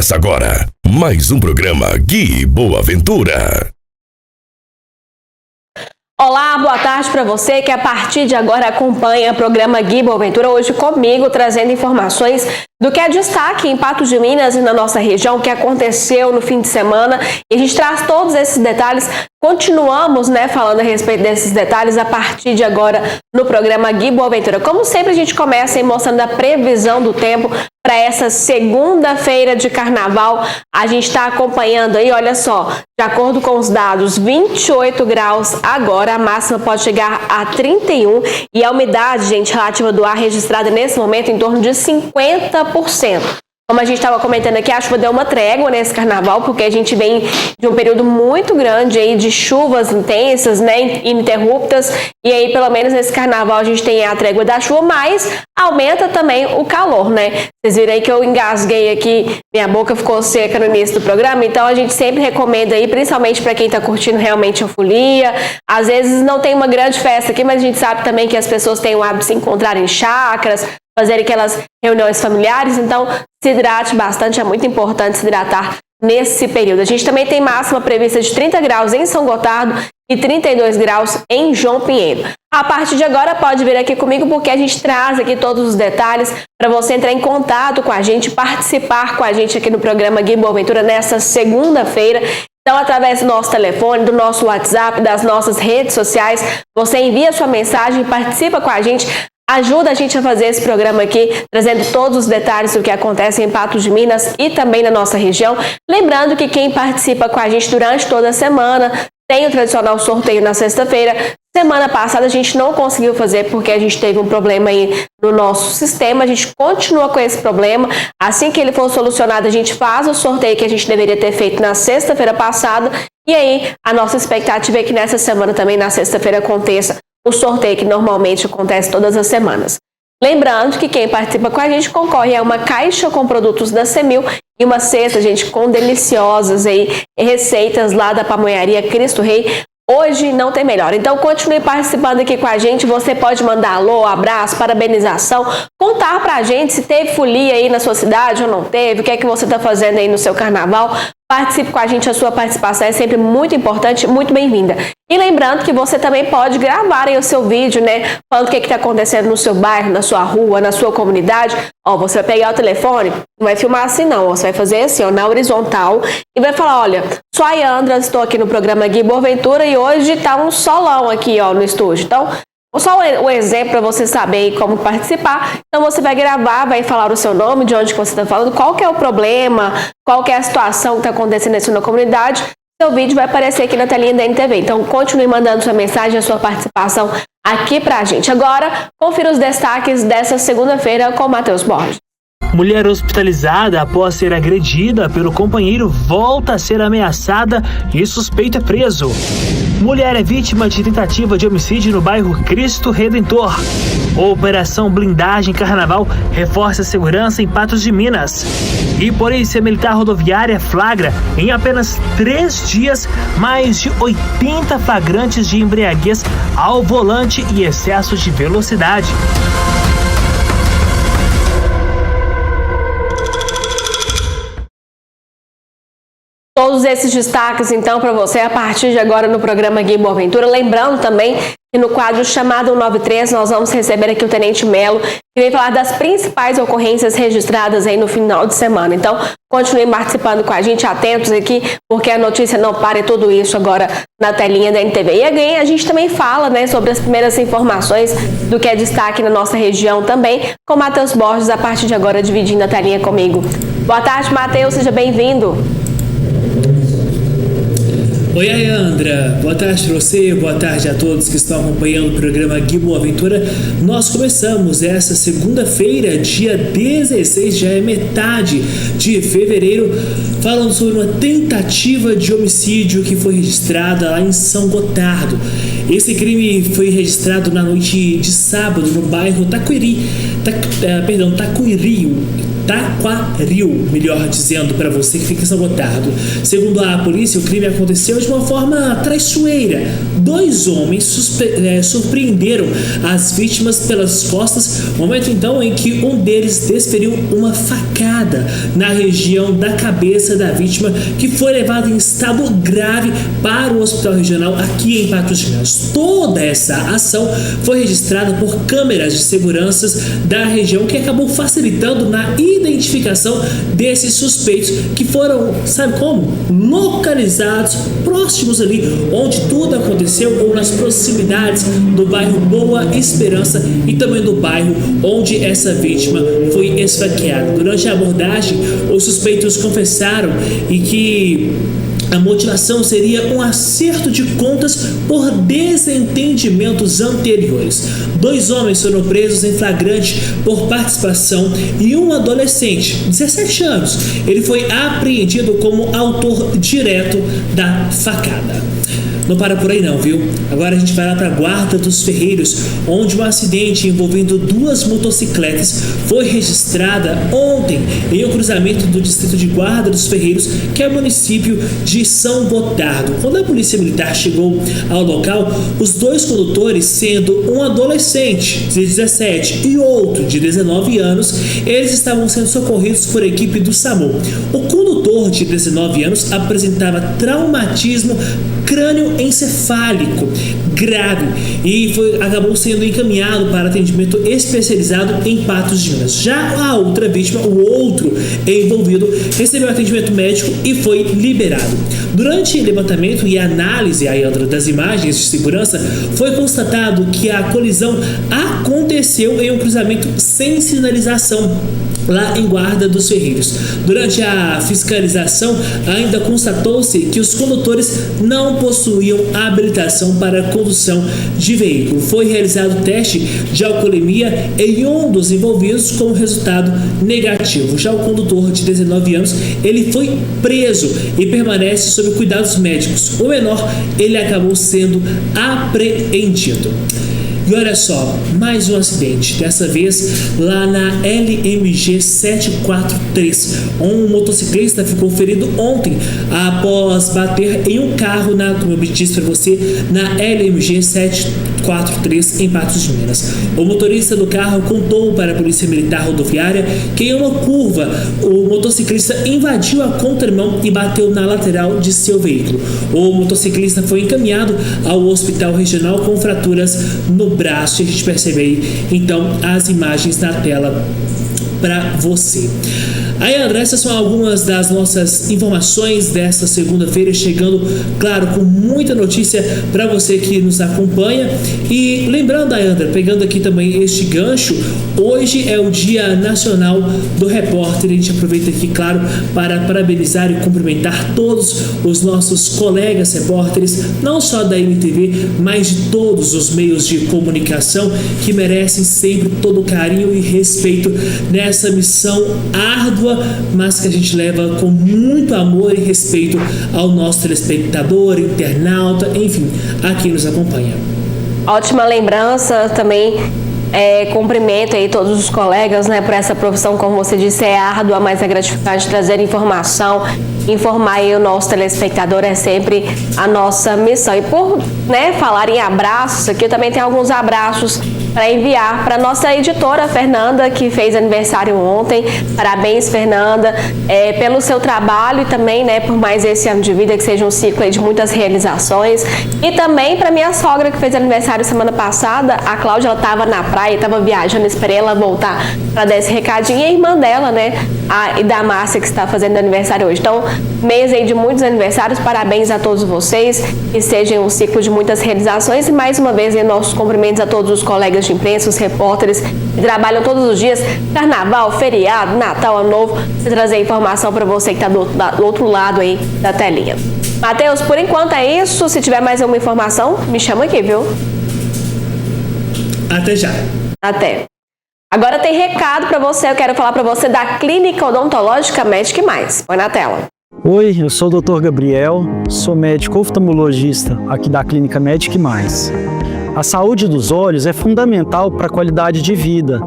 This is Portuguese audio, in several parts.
Começa agora mais um programa Gui Boa Ventura. Olá, boa tarde para você que a partir de agora acompanha o programa Gui Boa Ventura, hoje comigo trazendo informações do que é destaque em Patos de Minas e na nossa região, o que aconteceu no fim de semana, e a gente traz todos esses detalhes. Continuamos, falando a respeito desses detalhes a partir de agora no programa Gui Boa Ventura. Como sempre, a gente começa aí mostrando a previsão do tempo para essa segunda-feira de carnaval. A gente está acompanhando aí, olha só, de acordo com os dados, 28 graus agora, a máxima pode chegar a 31 e a umidade, gente, relativa do ar registrada nesse momento em torno de 50%. Como a gente estava comentando aqui, a chuva deu uma trégua nesse carnaval, porque a gente vem de um período muito grande aí de chuvas intensas, ininterruptas, e aí pelo menos nesse carnaval a gente tem a trégua da chuva, mas aumenta também o calor, Vocês viram aí que eu engasguei aqui, minha boca ficou seca no início do programa, então a gente sempre recomenda aí, principalmente para quem está curtindo realmente a folia. Às vezes não tem uma grande festa aqui, mas a gente sabe também que as pessoas têm o hábito de se encontrar em chácaras, fazerem aquelas reuniões familiares, então se hidrate bastante, é muito importante se hidratar nesse período. A gente também tem máxima prevista de 30 graus em São Gotardo e 32 graus em João Pinheiro. A partir de agora pode vir aqui comigo porque a gente traz aqui todos os detalhes para você entrar em contato com a gente, participar com a gente aqui no programa Gui Boa Ventura nessa segunda-feira. Então, através do nosso telefone, do nosso WhatsApp, das nossas redes sociais, você envia sua mensagem, participa com a gente, ajuda a gente a fazer esse programa aqui, trazendo todos os detalhes do que acontece em Patos de Minas e também na nossa região. Lembrando que quem participa com a gente durante toda a semana tem o tradicional sorteio na sexta-feira. Semana passada a gente não conseguiu fazer porque a gente teve um problema aí no nosso sistema. A gente continua com esse problema. Assim que ele for solucionado, a gente faz o sorteio que a gente deveria ter feito na sexta-feira passada. E aí, a nossa expectativa é que nessa semana também, na sexta-feira, aconteça o sorteio que normalmente acontece todas as semanas. Lembrando que quem participa com a gente concorre a uma caixa com produtos da Semil e uma cesta, gente, com deliciosas aí, receitas lá da pamonharia Cristo Rei. Hoje não tem melhor. Então continue participando aqui com a gente. Você pode mandar alô, abraço, parabenização, contar pra gente se teve folia aí na sua cidade ou não teve, o que é que você tá fazendo aí no seu carnaval. Participe com a gente, a sua participação é sempre muito importante, muito bem-vinda. E lembrando que você também pode gravar aí o seu vídeo, falando o que está acontecendo no seu bairro, na sua rua, na sua comunidade. Você vai pegar o telefone, não vai filmar assim não, você vai fazer assim, na horizontal, e vai falar, olha, sou a Yandra, estou aqui no programa Gui Boa Ventura e hoje tá um solão aqui, no estúdio. Então, só o exemplo para você saber como participar. Então você vai gravar, vai falar o seu nome, de onde você está falando, qual que é o problema, qual que é a situação que está acontecendo na sua comunidade. Seu vídeo vai aparecer aqui na telinha da NTV. Então continue mandando sua mensagem, a sua participação aqui pra gente. Agora, confira os destaques dessa segunda-feira com o Matheus Borges. Mulher hospitalizada após ser agredida pelo companheiro volta a ser ameaçada e suspeito é preso. Mulher é vítima de tentativa de homicídio no bairro Cristo Redentor. Operação Blindagem Carnaval reforça a segurança em Patos de Minas. E Polícia Militar Rodoviária flagra, em apenas 3 dias, mais de 80 flagrantes de embriaguez ao volante e excesso de velocidade. Todos esses destaques, então, para você a partir de agora no programa Gui Boa Ventura. Lembrando também que no quadro Chamado 193 nós vamos receber aqui o Tenente Melo, que vem falar das principais ocorrências registradas aí no final de semana. Então, continue participando com a gente, atentos aqui, porque a notícia não para e tudo isso agora na telinha da NTV. E again, a gente também fala, sobre as primeiras informações do que é destaque na nossa região também, com Matheus Borges, a partir de agora, dividindo a telinha comigo. Boa tarde, Matheus, seja bem-vindo. Oi, Ayandra, boa tarde para você, boa tarde a todos que estão acompanhando o programa Gui Boa Ventura. Nós começamos essa segunda-feira, dia 16, já é metade de fevereiro, falando sobre uma tentativa de homicídio que foi registrada lá em São Gotardo. Esse crime foi registrado na noite de sábado no bairro Taquiri, Taquaril, melhor dizendo para você que fica em São Gotardo. Segundo a polícia, o crime aconteceu de uma forma traiçoeira. 2 homens surpreenderam as vítimas pelas costas, momento então em que um deles desferiu uma facada na região da cabeça da vítima, que foi levada em estado grave para o hospital regional aqui em Patos de Minas. Toda essa ação foi registrada por câmeras de segurança da região, que acabou facilitando na identificação desses suspeitos, que foram, sabe como? Localizados próximos ali onde tudo aconteceu, ou nas proximidades do bairro Boa Esperança e também do bairro onde essa vítima foi esfaqueada. Durante a abordagem, os suspeitos confessaram e que a motivação seria um acerto de contas por desentendimentos anteriores. 2 homens foram presos em flagrante por participação e um adolescente, 17 anos, ele foi apreendido como autor direto da facada. Não para por aí não, viu? Agora a gente vai lá para a Guarda dos Ferreiros, onde um acidente envolvendo 2 motocicletas foi registrada ontem em um cruzamento do distrito de Guarda dos Ferreiros, que é o município de São Gotardo. Quando a polícia militar chegou ao local, os 2 condutores, sendo um adolescente de 17 e outro de 19 anos, eles estavam sendo socorridos por equipe do SAMU. O condutor de 19 anos apresentava traumatismo crânioencefálico grave e acabou sendo encaminhado para atendimento especializado em Patos de Minas. Já a outra vítima, o outro envolvido, recebeu atendimento médico e foi liberado. Durante levantamento e análise das imagens de segurança, foi constatado que a colisão aconteceu em um cruzamento sem sinalização, lá em Guarda dos Ferreiros. Durante a fiscalização, ainda constatou-se que os condutores não possuíam habilitação para condução de veículo. Foi realizado teste de alcoolemia em um dos envolvidos com resultado negativo. Já o condutor de 19 anos, ele foi preso e permanece sob cuidados médicos. O menor, ele acabou sendo apreendido. E olha só, mais um acidente, dessa vez lá na LMG 743. Um motociclista ficou ferido ontem após bater em um carro, como eu disse para você, na LMG 743 em Patos de Minas. O motorista do carro contou para a Polícia Militar Rodoviária que em uma curva o motociclista invadiu a contramão e bateu na lateral de seu veículo. O motociclista foi encaminhado ao hospital regional com fraturas no braço. E a gente percebe aí então as imagens na tela para você. Aí, André, essas são algumas das nossas informações dessa segunda-feira, chegando, claro, com muita notícia para você que nos acompanha. E lembrando, André, pegando aqui também este gancho, hoje é o Dia Nacional do Repórter. A gente aproveita aqui, claro, para parabenizar e cumprimentar todos os nossos colegas repórteres, não só da MTV, mas de todos os meios de comunicação, que merecem sempre todo o carinho e respeito nessa missão árdua, mas que a gente leva com muito amor e respeito ao nosso telespectador, internauta, enfim, a quem nos acompanha. Ótima lembrança também. Cumprimento aí todos os colegas, por essa profissão, como você disse, é árdua, mas é gratificante trazer informação, informar aí o nosso telespectador é sempre a nossa missão. E por falar em abraços, aqui eu também tenho alguns abraços para enviar para nossa editora Fernanda, que fez aniversário ontem. Parabéns, Fernanda, pelo seu trabalho e também por mais esse ano de vida, que seja um ciclo aí de muitas realizações. E também para minha sogra, que fez aniversário semana passada, a Cláudia, ela estava na praia, estava viajando, esperei ela voltar para dar esse recadinho, e a irmã dela, e da Márcia, que está fazendo aniversário hoje. Então, mês aí de muitos aniversários, parabéns a todos vocês, que seja um ciclo de muitas realizações, e mais uma vez nossos cumprimentos a todos os colegas de imprensa, os repórteres que trabalham todos os dias, carnaval, feriado, Natal, Ano Novo, para trazer informação para você que está do outro lado aí da telinha. Matheus, por enquanto é isso. Se tiver mais alguma informação, me chama aqui, viu? Até já. Até. Agora tem recado para você, eu quero falar para você da Clínica Odontológica Medic Mais. Põe na tela. Oi, eu sou o Dr. Gabriel, sou médico oftalmologista aqui da Clínica Medic Mais. A saúde dos olhos é fundamental para a qualidade de vida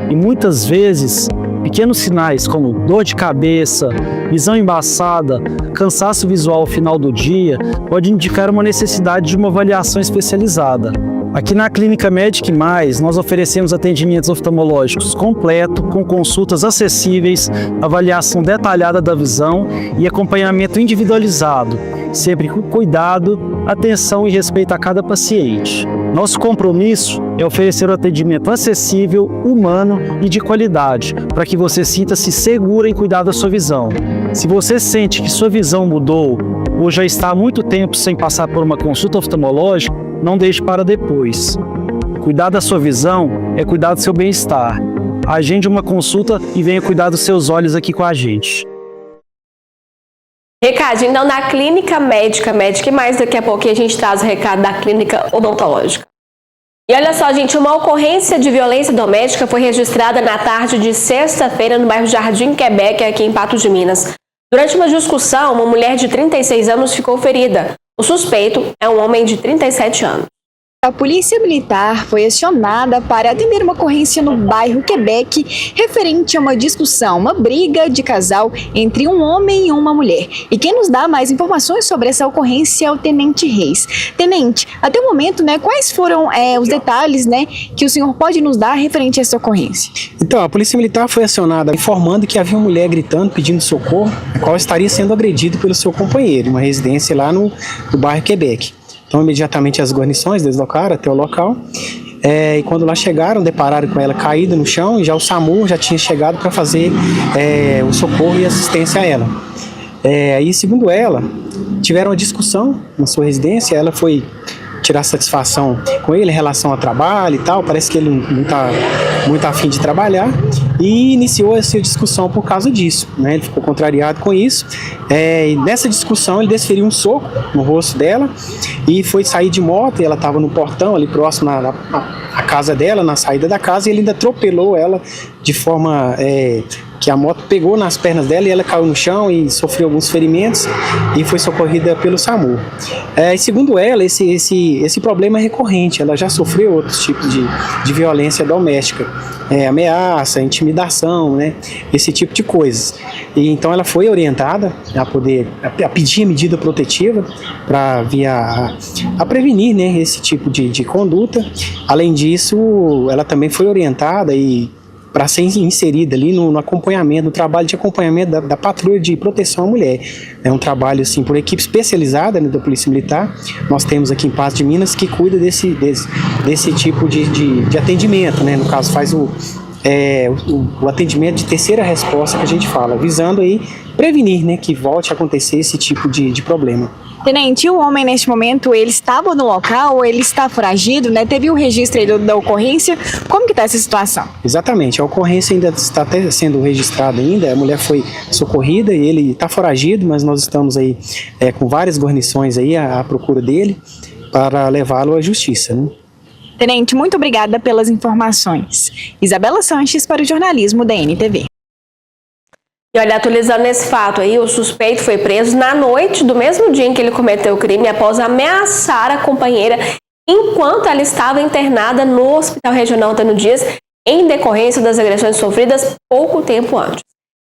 e muitas vezes Pequenos sinais como dor de cabeça, visão embaçada, cansaço visual ao final do dia pode indicar uma necessidade de uma avaliação especializada. Aqui na Clínica Medic Mais, nós oferecemos atendimentos oftalmológicos completo, com consultas acessíveis, avaliação detalhada da visão e acompanhamento individualizado, sempre com cuidado, atenção e respeito a cada paciente. Nosso compromisso é oferecer um atendimento acessível, humano e de qualidade, para que você sinta-se segura em cuidar da sua visão. Se você sente que sua visão mudou ou já está há muito tempo sem passar por uma consulta oftalmológica, não deixe para depois. Cuidar da sua visão é cuidar do seu bem-estar. Agende uma consulta e venha cuidar dos seus olhos aqui com a gente. Recadinho então da Clínica Médica Medic Mais, daqui a pouquinho a gente traz o recado da Clínica Odontológica. E olha só, gente, uma ocorrência de violência doméstica foi registrada na tarde de sexta-feira no bairro Jardim Quebec, aqui em Patos de Minas. Durante uma discussão, uma mulher de 36 anos ficou ferida. O suspeito é um homem de 37 anos. A Polícia Militar foi acionada para atender uma ocorrência no bairro Quebec referente a uma discussão, uma briga de casal entre um homem e uma mulher. E quem nos dá mais informações sobre essa ocorrência é o Tenente Reis. Tenente, até o momento, quais foram os detalhes que o senhor pode nos dar referente a essa ocorrência? Então, a Polícia Militar foi acionada informando que havia uma mulher gritando, pedindo socorro, a qual estaria sendo agredida pelo seu companheiro, em uma residência lá no bairro Quebec. Então, imediatamente as guarnições deslocaram até o local e quando lá chegaram, depararam com ela caída no chão e já o SAMU já tinha chegado para fazer o socorro e assistência a ela. Aí, segundo ela, tiveram uma discussão na sua residência, ela foi tirar satisfação com ele em relação ao trabalho e tal, parece que ele não está muito afim de trabalhar e iniciou essa discussão por causa disso, Ele ficou contrariado com isso e nessa discussão ele desferiu um soco no rosto dela e foi sair de moto e ela estava no portão ali próximo à casa dela, na saída da casa, e ele ainda atropelou ela de forma que a moto pegou nas pernas dela e ela caiu no chão e sofreu alguns ferimentos e foi socorrida pelo SAMU. E segundo ela, esse problema é recorrente, ela já sofreu outros tipos de violência doméstica, ameaça, intimidação, esse tipo de coisas. E então ela foi orientada a pedir medida protetiva para a prevenir esse tipo de conduta. Além disso, ela também foi orientada para ser inserida ali no acompanhamento, no trabalho de acompanhamento da patrulha de proteção à mulher. É um trabalho assim por equipe especializada da Polícia Militar. Nós temos aqui em Patos de Minas que cuida desse tipo de atendimento, No caso faz o atendimento de terceira resposta que a gente fala, visando aí prevenir, que volte a acontecer esse tipo de problema. Tenente, o homem neste momento, ele estava no local, ele está foragido, Teve o registro aí da ocorrência. Como que está essa situação? Exatamente, a ocorrência ainda está até sendo registrada ainda, a mulher foi socorrida e ele está foragido, mas nós estamos aí com várias guarnições aí à procura dele para levá-lo à justiça, Tenente, muito obrigada pelas informações. Isabela Sanches para o jornalismo da NTV. E olha, atualizando esse fato aí, o suspeito foi preso na noite do mesmo dia em que ele cometeu o crime após ameaçar a companheira enquanto ela estava internada no Hospital Regional Antônio Dias em decorrência das agressões sofridas pouco tempo antes.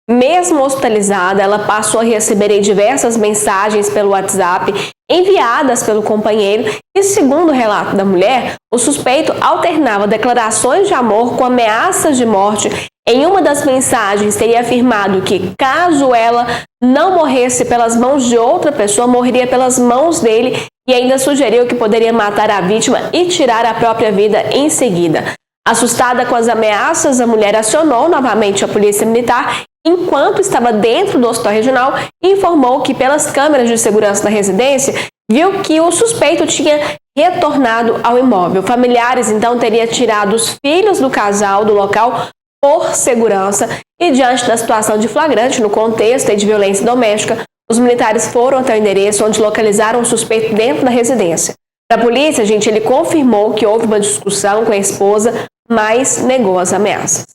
Mesmo hospitalizada, ela passou a receber diversas mensagens pelo WhatsApp enviadas pelo companheiro e, segundo o relato da mulher, o suspeito alternava declarações de amor com ameaças de morte. Em uma das mensagens, teria afirmado que, caso ela não morresse pelas mãos de outra pessoa, morreria pelas mãos dele e ainda sugeriu que poderia matar a vítima e tirar a própria vida em seguida. Assustada com as ameaças, a mulher acionou novamente a Polícia Militar enquanto estava dentro do hospital regional e informou que, pelas câmeras de segurança da residência, viu que o suspeito tinha retornado ao imóvel. Familiares, então, teriam tirado os filhos do casal do local por segurança e, diante da situação de flagrante no contexto de violência doméstica, os militares foram até o endereço onde localizaram o suspeito dentro da residência. Para a polícia, ele confirmou que houve uma discussão com a esposa, mas negou as ameaças.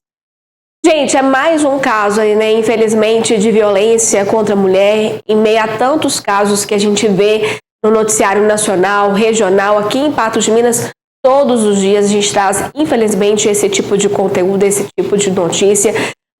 Gente, é mais um caso aí, infelizmente, de violência contra a mulher, em meio a tantos casos que a gente vê no noticiário nacional, regional, aqui em Patos de Minas. Todos os dias a gente traz, infelizmente, esse tipo de conteúdo, esse tipo de notícia.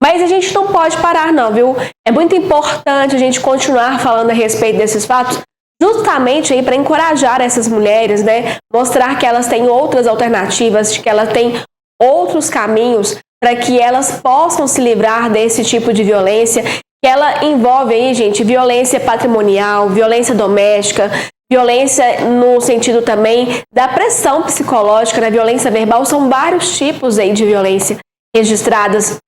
Mas a gente não pode parar não, viu? É muito importante a gente continuar falando a respeito desses fatos, justamente aí para encorajar essas mulheres, né? Mostrar que elas têm outras alternativas, que elas têm outros caminhos para que elas possam se livrar desse tipo de violência, que ela envolve aí, gente, violência patrimonial, violência doméstica, violência no sentido também da pressão psicológica, né? Violência verbal, são vários tipos aí de violência registradas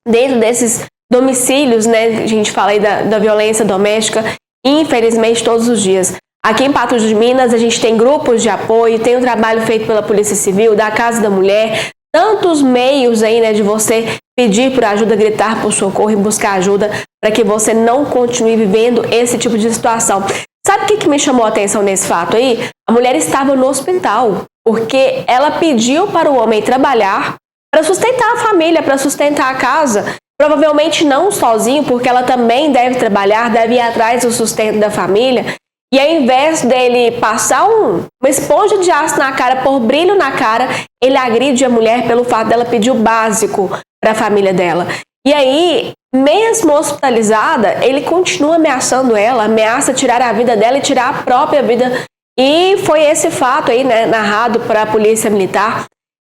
dentro desses domicílios, né? A gente fala aí da violência doméstica, infelizmente todos os dias. Aqui em Patos de Minas a gente tem grupos de apoio, tem um trabalho feito pela Polícia Civil, da Casa da Mulher, tantos meios aí, né, de você pedir por ajuda, gritar por socorro e buscar ajuda para que você não continue vivendo esse tipo de situação. Sabe o que me chamou a atenção nesse fato aí? A mulher estava no hospital porque ela pediu para o homem trabalhar para sustentar a família, para sustentar a casa. Provavelmente não sozinho, porque ela também deve trabalhar, deve ir atrás do sustento da família. E ao invés dele passar uma esponja de aço na cara, pôr brilho na cara, ele agride a mulher pelo fato dela pedir o básico para a família dela. E aí, mesmo hospitalizada, ele continua ameaçando ela, ameaça tirar a vida dela e tirar a própria vida. E foi esse fato aí, né, narrado para a polícia militar.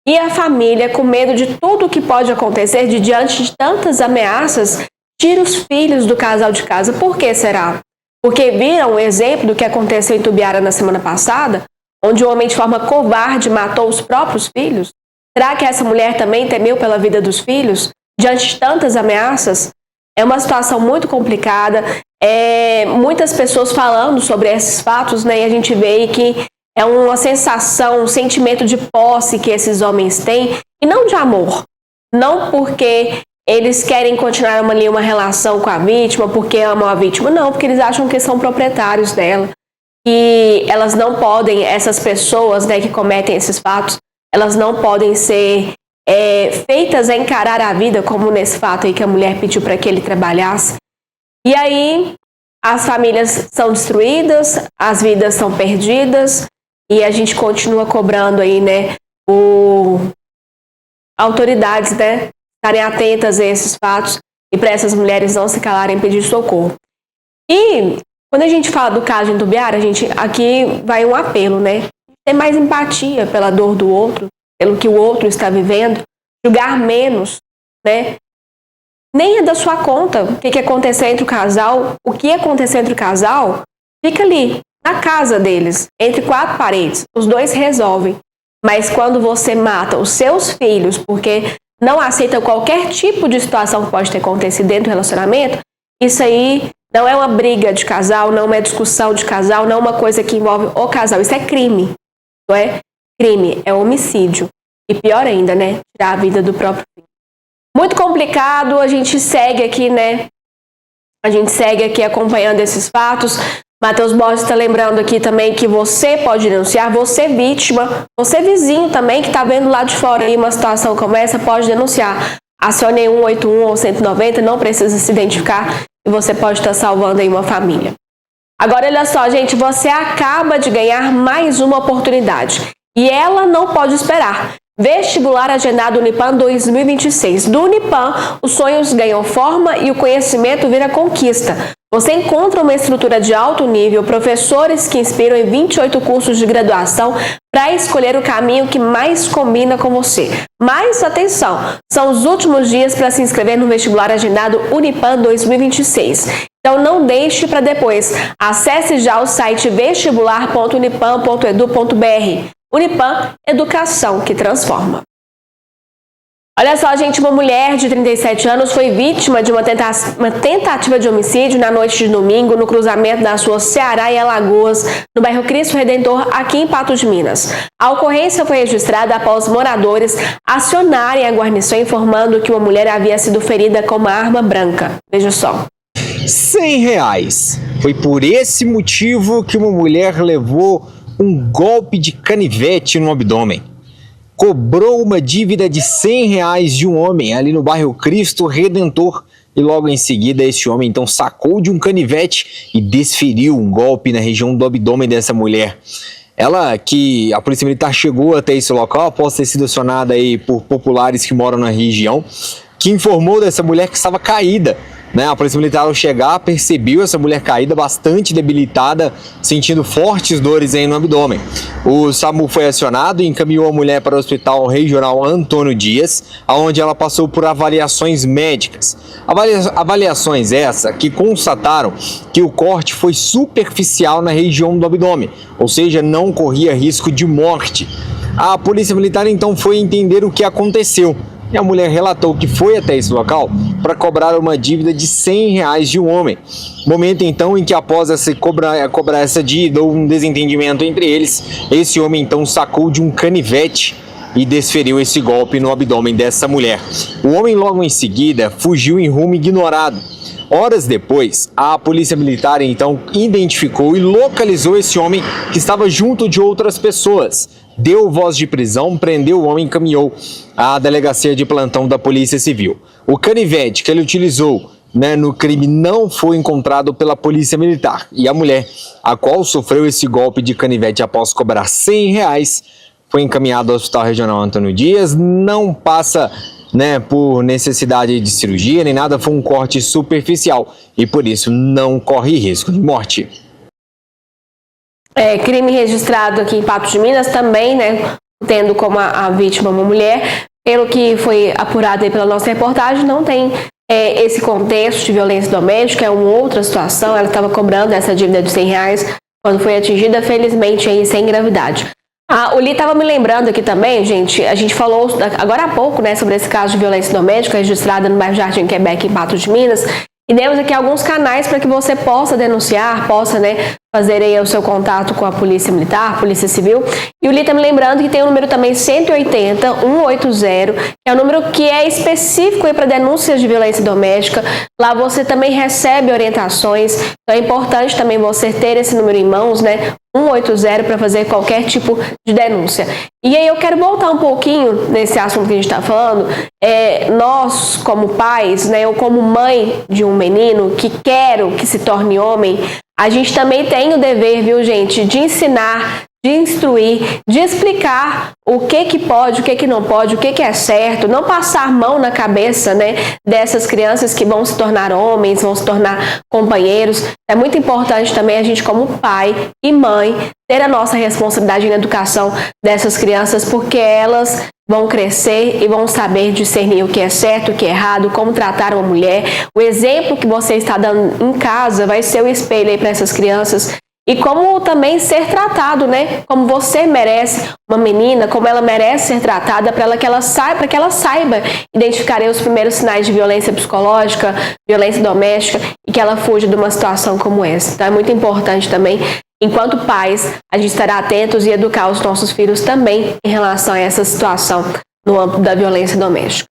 E a família, com medo de tudo o que pode acontecer, diante de tantas ameaças, tira os filhos do casal de casa. Por que será? Porque viram um exemplo do que aconteceu em Tubiara na semana passada, onde o homem de forma covarde matou os próprios filhos? Será que essa mulher também temeu pela vida dos filhos, diante de tantas ameaças? É uma situação muito complicada, muitas pessoas falando sobre esses fatos, né? E a gente vê que é uma sensação, um sentimento de posse que esses homens têm, e não de amor. Não porque eles querem continuar uma relação com a vítima, porque amam a vítima. Não, porque eles acham que são proprietários dela. E elas não podem, essas pessoas, né, que cometem esses fatos, elas não podem ser feitas a encarar a vida, como nesse fato aí que a mulher pediu para que ele trabalhasse. E aí as famílias são destruídas, as vidas são perdidas, e a gente continua cobrando aí, né, autoridades, né, estarem atentas a esses fatos e para essas mulheres não se calarem em pedir socorro. E quando a gente fala do caso em Tubiara, aqui vai um apelo, né? Ter mais empatia pela dor do outro, pelo que o outro está vivendo, julgar menos, né? Nem é da sua conta o que aconteceu entre o casal. O que aconteceu entre o casal fica ali, na casa deles, entre quatro paredes. Os dois resolvem. Mas quando você mata os seus filhos porque não aceita qualquer tipo de situação que pode ter acontecido dentro do relacionamento, isso aí não é uma briga de casal, não é uma discussão de casal, não é uma coisa que envolve o casal. Isso é crime, não é crime, é homicídio. E pior ainda, né? Tirar a vida do próprio filho. Muito complicado, a gente segue aqui, né? A gente segue aqui acompanhando esses fatos. Matheus Borges está lembrando aqui também que você pode denunciar, você vítima, você vizinho também que está vendo lá de fora aí uma situação como essa, pode denunciar. Acione 181 ou 190, não precisa se identificar e você pode estar salvando aí uma família. Agora olha só, gente, você acaba de ganhar mais uma oportunidade e ela não pode esperar. Vestibular agendado Unipam 2026. Do Unipam, os sonhos ganham forma e o conhecimento vira conquista. Você encontra uma estrutura de alto nível, professores que inspiram em 28 cursos de graduação para escolher o caminho que mais combina com você. Mas atenção, são os últimos dias para se inscrever no vestibular agendado Unipam 2026. Então não deixe para depois. Acesse já o site vestibular.unipam.edu.br. Unipam, educação que transforma. Olha só, gente, uma mulher de 37 anos foi vítima de uma tentativa de homicídio na noite de domingo no cruzamento das ruas Ceará e Alagoas, no bairro Cristo Redentor, aqui em Patos de Minas. A ocorrência foi registrada após moradores acionarem a guarnição informando que uma mulher havia sido ferida com uma arma branca. Veja só. R$100. Foi por esse motivo que uma mulher levou um golpe de canivete no abdômen. Cobrou uma dívida de R$100 de um homem ali no bairro Cristo Redentor e logo em seguida esse homem então sacou de um canivete e desferiu um golpe na região do abdômen dessa mulher. Ela, que a polícia militar chegou até esse local após ter sido acionada aí por populares que moram na região, que informou dessa mulher que estava caída. A Polícia Militar, ao chegar, percebeu essa mulher caída, bastante debilitada, sentindo fortes dores aí no abdômen. O SAMU foi acionado e encaminhou a mulher para o Hospital Regional Antônio Dias, onde ela passou por avaliações médicas. Avaliações essas que constataram que o corte foi superficial na região do abdômen, ou seja, não corria risco de morte. A Polícia Militar então foi entender o que aconteceu. E a mulher relatou que foi até esse local para cobrar uma dívida de R$100 de um homem. Momento então em que, após cobrar essa dívida ou um desentendimento entre eles, esse homem então sacou de um canivete e desferiu esse golpe no abdômen dessa mulher. O homem logo em seguida fugiu em rumo ignorado. Horas depois, a Polícia Militar então identificou e localizou esse homem que estava junto de outras pessoas. Deu voz de prisão, prendeu o homem e encaminhou à delegacia de plantão da Polícia Civil. O canivete que ele utilizou no crime não foi encontrado pela Polícia Militar. E a mulher, a qual sofreu esse golpe de canivete após cobrar R$100, foi encaminhada ao Hospital Regional Antônio Dias. Não passa por necessidade de cirurgia nem nada, foi um corte superficial e por isso não corre risco de morte. Crime registrado aqui em Patos de Minas também, tendo como a vítima uma mulher. Pelo que foi apurado aí pela nossa reportagem, não tem esse contexto de violência doméstica, é uma outra situação. Ela estava cobrando essa dívida de R$100 quando foi atingida, felizmente aí sem gravidade. O Li estava me lembrando aqui também, gente, a gente falou agora há pouco, sobre esse caso de violência doméstica registrada no bairro Jardim Quebec, em Patos de Minas, e demos aqui alguns canais para que você possa denunciar, possa, fazer aí o seu contato com a Polícia Militar, Polícia Civil. E o Li está me lembrando que tem o número também 180 180, que é o número que é específico para denúncias de violência doméstica. Lá você também recebe orientações, então é importante também você ter esse número em mãos, 180, para fazer qualquer tipo de denúncia. E aí eu quero voltar um pouquinho nesse assunto que a gente está falando. Nós, como pais, ou como mãe de um menino que quero que se torne homem, a gente também tem o dever, viu, gente, de ensinar, de instruir, de explicar o que pode, o que não pode, o que é certo, não passar mão na cabeça, dessas crianças que vão se tornar homens, vão se tornar companheiros. É muito importante também a gente, como pai e mãe, ter a nossa responsabilidade na educação dessas crianças, porque elas vão crescer e vão saber discernir o que é certo, o que é errado, como tratar uma mulher. O exemplo que você está dando em casa vai ser o espelho aí para essas crianças. E como também ser tratado, como você merece, uma menina, como ela merece ser tratada, para que ela saiba identificar os primeiros sinais de violência psicológica, violência doméstica, e que ela fuja de uma situação como essa. Então é muito importante também, enquanto pais, a gente estará atentos e educar os nossos filhos também em relação a essa situação no âmbito da violência doméstica.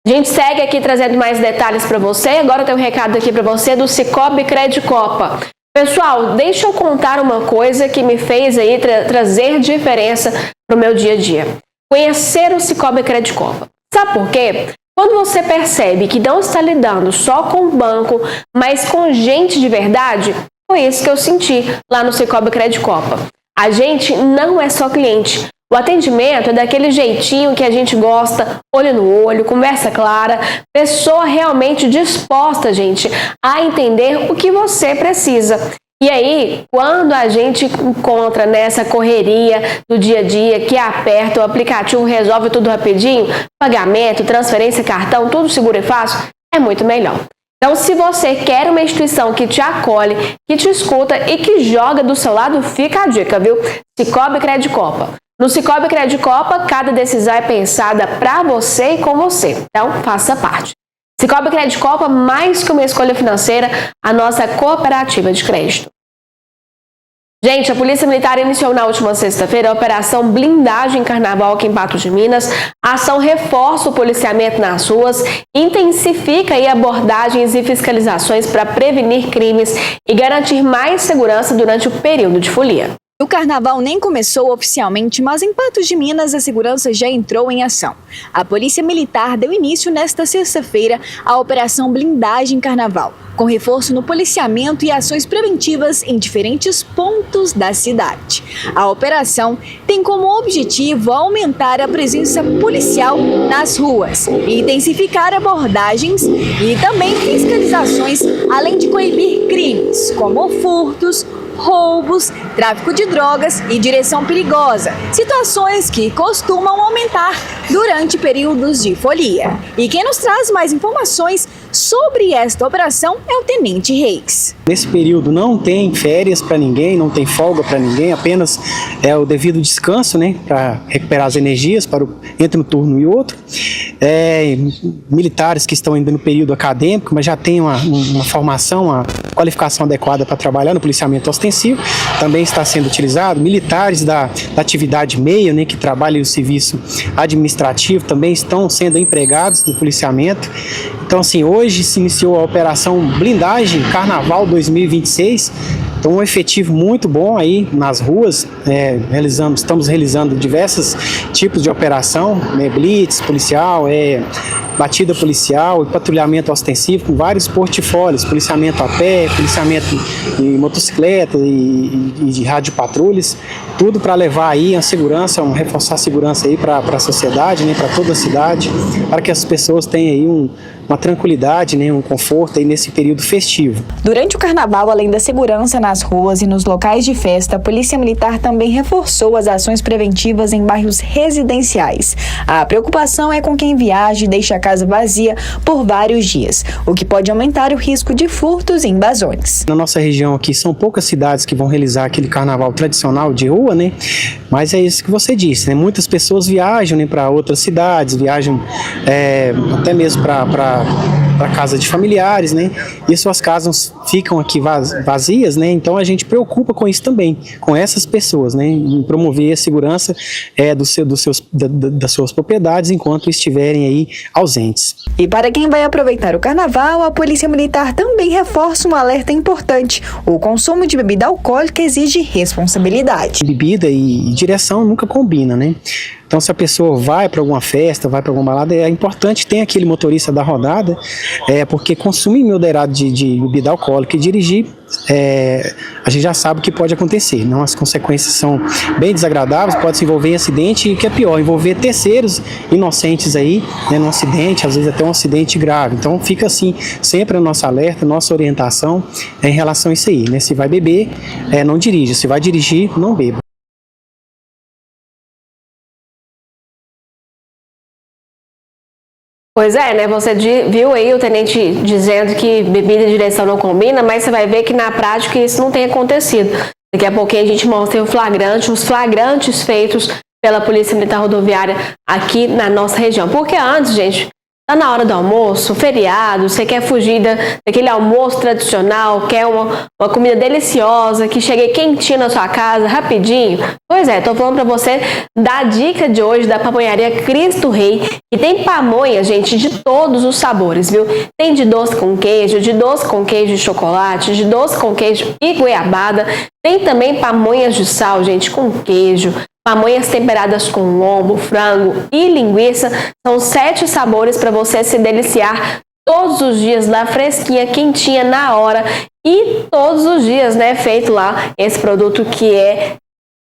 A gente segue aqui trazendo mais detalhes para você. Agora eu tenho um recado aqui para você do Cicobi Credicopa. Pessoal, deixa eu contar uma coisa que me fez aí trazer diferença para o meu dia a dia. Conhecer o Cicobi Credicopa. Sabe por quê? Quando você percebe que não está lidando só com o banco, mas com gente de verdade, foi isso que eu senti lá no Cicobi Credicopa. A gente não é só cliente. O atendimento é daquele jeitinho que a gente gosta, olho no olho, conversa clara, pessoa realmente disposta, gente, a entender o que você precisa. E aí, quando a gente encontra nessa correria do dia a dia, que aperta, o aplicativo resolve tudo rapidinho, pagamento, transferência, cartão, tudo seguro e fácil, é muito melhor. Então, se você quer uma instituição que te acolhe, que te escuta e que joga do seu lado, fica a dica, viu? Cicobi Credicopa. No Cicobi Credicopa, cada decisão é pensada para você e com você. Então, faça parte. Cicobi Credicopa, mais que uma escolha financeira, a nossa cooperativa de crédito. Gente, a Polícia Militar iniciou na última sexta-feira a Operação Blindagem Carnaval aqui em Patos de Minas. A ação reforça o policiamento nas ruas, intensifica aí abordagens e fiscalizações para prevenir crimes e garantir mais segurança durante o período de folia. O carnaval nem começou oficialmente, mas em Patos de Minas a segurança já entrou em ação. A Polícia Militar deu início nesta sexta-feira à Operação Blindagem Carnaval, com reforço no policiamento e ações preventivas em diferentes pontos da cidade. A operação tem como objetivo aumentar a presença policial nas ruas e intensificar abordagens e também fiscalizações, além de coibir crimes como furtos, roubos, tráfico de drogas e direção perigosa, situações que costumam aumentar durante períodos de folia. E quem nos traz mais informações sobre esta operação é o Tenente Reis. Nesse período não tem férias para ninguém, não tem folga para ninguém, apenas é o devido descanso, né, para recuperar as energias entre um turno e outro. Militares que estão ainda no período acadêmico, mas já têm uma formação, uma qualificação adequada para trabalhar no policiamento ostensivo, também está sendo utilizado. Militares da atividade meia, né, que trabalham no serviço administrativo, também estão sendo empregados no policiamento. Então, assim, hoje se iniciou a Operação Blindagem Carnaval 2026. Então, um efetivo muito bom aí nas ruas. Estamos realizando diversos tipos de operação, né, blitz policial, batida policial e patrulhamento ostensivo com vários portfólios, policiamento a pé, policiamento em motocicleta e de radiopatrulhas, tudo para levar aí a segurança, reforçar a segurança aí para a sociedade, né, para toda a cidade, para que as pessoas tenham aí uma tranquilidade, né, um conforto aí nesse período festivo. Durante o carnaval, além da segurança nas ruas e nos locais de festa, a Polícia Militar também reforçou as ações preventivas em bairros residenciais. A preocupação é com quem viaja e deixa a casa vazia por vários dias, o que pode aumentar o risco de furtos e invasões. Na nossa região aqui são poucas cidades que vão realizar aquele carnaval tradicional de rua, né? Mas é isso que você disse, né? Muitas pessoas viajam, né, para outras cidades, viajam até mesmo para casa de familiares, né? E suas casas ficam aqui vazias, né? Então a gente preocupa com isso também, com essas pessoas, né? Em promover a segurança das suas propriedades enquanto estiverem aí ausentes. E para quem vai aproveitar o carnaval, a Polícia Militar também reforça um alerta importante: o consumo de bebida alcoólica exige responsabilidade. Bebida e direção nunca combina, né? Então, se a pessoa vai para alguma festa, vai para alguma balada, é importante ter aquele motorista da rodada, porque consumir moderado de bebida alcoólica e dirigir, a gente já sabe o que pode acontecer. Não? As consequências são bem desagradáveis, pode se envolver em acidente e, o que é pior, envolver terceiros inocentes aí, né, num acidente, às vezes até um acidente grave. Então, fica assim, sempre o nosso alerta, nossa orientação em relação a isso aí, né? Se vai beber, não dirija. Se vai dirigir, não beba. Pois é, né? Você viu aí o tenente dizendo que bebida e direção não combina, mas você vai ver que na prática isso não tem acontecido. Daqui a pouquinho a gente mostra os flagrantes feitos pela Polícia Militar Rodoviária aqui na nossa região. Porque antes, gente, tá na hora do almoço, feriado, você quer fugir daquele almoço tradicional, quer uma comida deliciosa, que chegue quentinha na sua casa, rapidinho. Pois é, tô falando pra você da dica de hoje da pamonharia Cristo Rei, que tem pamonha, gente, de todos os sabores, viu? Tem de doce com queijo, de doce com queijo e chocolate, de doce com queijo e goiabada. Tem também pamonhas de sal, gente, com queijo. Pamonhas temperadas com lombo, frango e linguiça. São 7 sabores para você se deliciar todos os dias lá, fresquinha, quentinha, na hora. E todos os dias, né, feito lá esse produto que é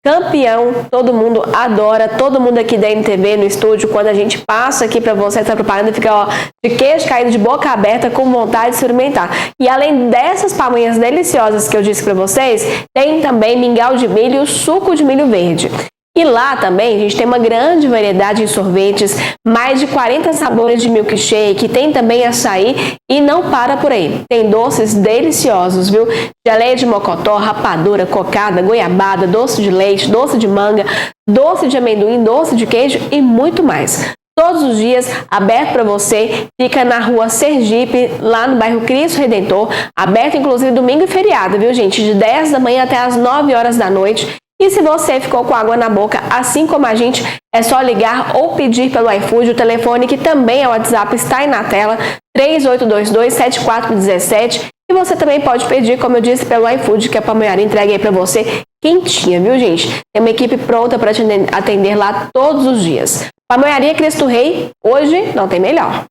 campeão, todo mundo adora, todo mundo aqui da NTV no estúdio, quando a gente passa aqui para você essa propaganda, fica de queijo caído, de boca aberta, com vontade de experimentar. E além dessas pamonhas deliciosas que eu disse para vocês, tem também mingau de milho e suco de milho verde. E lá também a gente tem uma grande variedade de sorvetes, mais de 40 sabores de milkshake, tem também açaí e não para por aí. Tem doces deliciosos, viu? Geleia de mocotó, rapadura, cocada, goiabada, doce de leite, doce de manga, doce de amendoim, doce de queijo e muito mais. Todos os dias, aberto para você, fica na rua Sergipe, lá no bairro Cristo Redentor, aberto inclusive domingo e feriado, viu gente? De 10 da manhã até as 9 horas da noite. E se você ficou com água na boca, assim como a gente, é só ligar ou pedir pelo iFood. O telefone, que também é o WhatsApp, está aí na tela, 3822-7417. E você também pode pedir, como eu disse, pelo iFood, que a Pamonharia entrega aí para você quentinha, viu, gente? Tem uma equipe pronta para te atender lá todos os dias. Pamonharia Cristo Rei, hoje não tem melhor.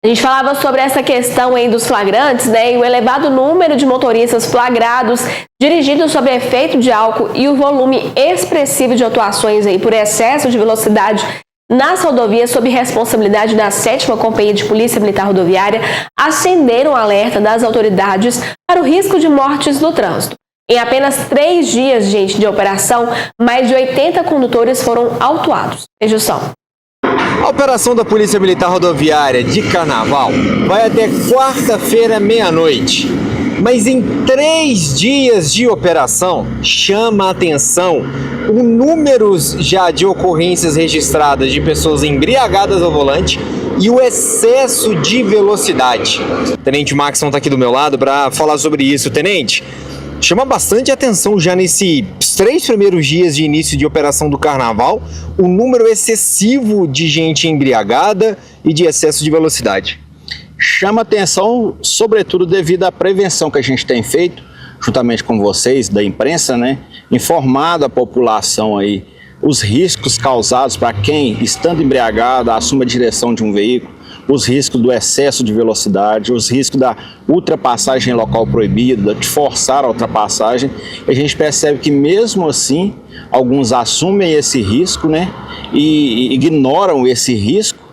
A gente falava sobre essa questão aí dos flagrantes, né? E o elevado número de motoristas flagrados dirigindo sob efeito de álcool e o volume expressivo de autuações aí por excesso de velocidade nas rodovias sob responsabilidade da 7ª Companhia de Polícia Militar Rodoviária acenderam o alerta das autoridades para o risco de mortes no trânsito. Em apenas 3 dias, gente, de operação, mais de 80 condutores foram autuados. Veja só. A operação da Polícia Militar Rodoviária de Carnaval vai até quarta-feira, meia-noite. Mas em 3 dias de operação, chama a atenção o número já de ocorrências registradas de pessoas embriagadas ao volante e o excesso de velocidade. O Tenente Maxson está aqui do meu lado para falar sobre isso. Tenente, chama bastante atenção já nesses 3 primeiros dias de início de operação do Carnaval, o número excessivo de gente embriagada e de excesso de velocidade. Chama atenção, sobretudo devido à prevenção que a gente tem feito, juntamente com vocês da imprensa, né? Informado a população aí os riscos causados para quem, estando embriagado, assume a direção de um veículo, os riscos do excesso de velocidade, os riscos da ultrapassagem em local proibido, de forçar a ultrapassagem. A gente percebe que mesmo assim, alguns assumem esse risco, né, e ignoram esse risco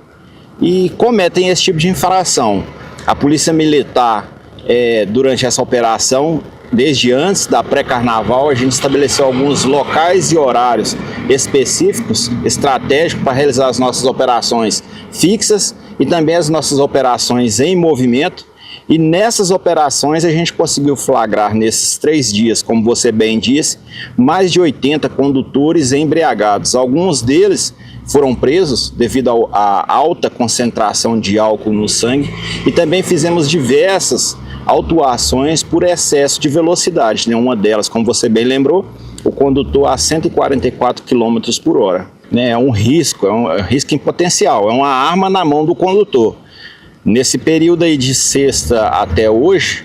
e cometem esse tipo de infração. A Polícia Militar, durante essa operação, desde antes da pré-carnaval, a gente estabeleceu alguns locais e horários específicos, estratégicos, para realizar as nossas operações fixas e também as nossas operações em movimento. E nessas operações a gente conseguiu flagrar nesses 3 dias, como você bem disse, mais de 80 condutores embriagados. Alguns deles foram presos devido à alta concentração de álcool no sangue e também fizemos diversas autuações por excesso de velocidade, né? Uma delas, como você bem lembrou, o condutor a 144 km por hora. Né? É um risco em potencial, é uma arma na mão do condutor. Nesse período aí de sexta até hoje,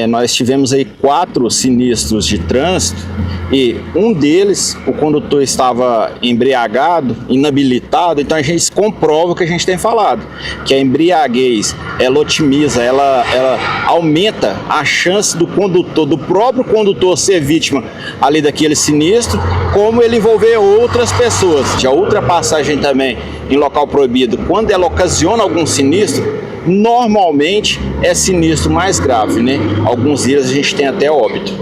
nós tivemos aí 4 sinistros de trânsito e um deles, o condutor estava embriagado, inabilitado, então a gente comprova o que a gente tem falado, que a embriaguez, ela otimiza, ela aumenta a chance do condutor, do próprio condutor ser vítima ali daquele sinistro, como ele envolver outras pessoas. A ultrapassagem também em local proibido, quando ela ocasiona algum sinistro, normalmente é sinistro mais grave, né? Alguns dias a gente tem até óbito.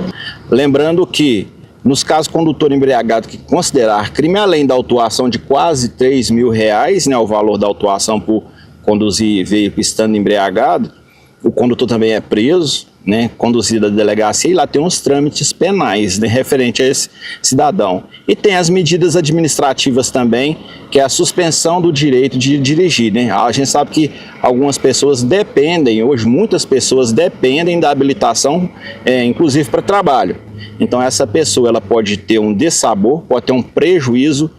Lembrando que, nos casos condutor embriagado que considerar crime, além da autuação de quase R$3.000, né, o valor da autuação por conduzir veículo estando embriagado, o condutor também é preso, né, conduzido à delegacia, e lá tem uns trâmites penais, né, referente a esse cidadão. E tem as medidas administrativas também, que é a suspensão do direito de dirigir, né? A gente sabe que algumas pessoas dependem, hoje muitas pessoas dependem da habilitação, inclusive para trabalho. Então essa pessoa ela pode ter um dessabor, pode ter um prejuízo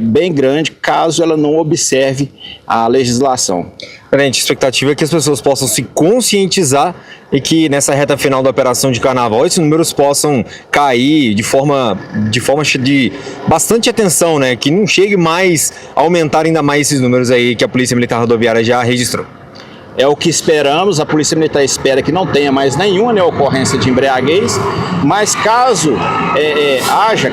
bem grande caso ela não observe a legislação. Gente, a expectativa é que as pessoas possam se conscientizar e que nessa reta final da operação de Carnaval esses números possam cair de forma de bastante atenção, né? Que não chegue mais a aumentar ainda mais esses números aí que a Polícia Militar Rodoviária já registrou. É o que esperamos, a Polícia Militar espera que não tenha mais nenhuma, né, ocorrência de embriaguez, mas caso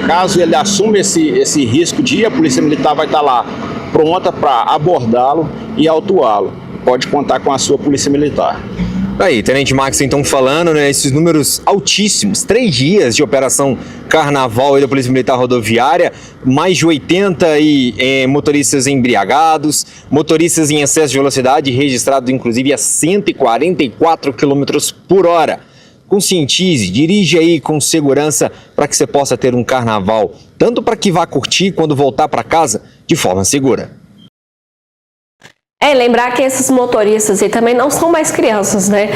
caso ele assuma esse risco de ir, a Polícia Militar vai estar lá pronta para abordá-lo e autuá-lo. Pode contar com a sua Polícia Militar. Aí, Tenente Max, então falando, né, esses números altíssimos, 3 dias de operação Carnaval aí da Polícia Militar Rodoviária, mais de 80 motoristas embriagados, motoristas em excesso de velocidade, registrados inclusive a 144 km por hora. Conscientize, dirige aí com segurança para que você possa ter um carnaval, tanto para que vá curtir quando voltar para casa de forma segura. Lembrar que esses motoristas aí também não são mais crianças, né?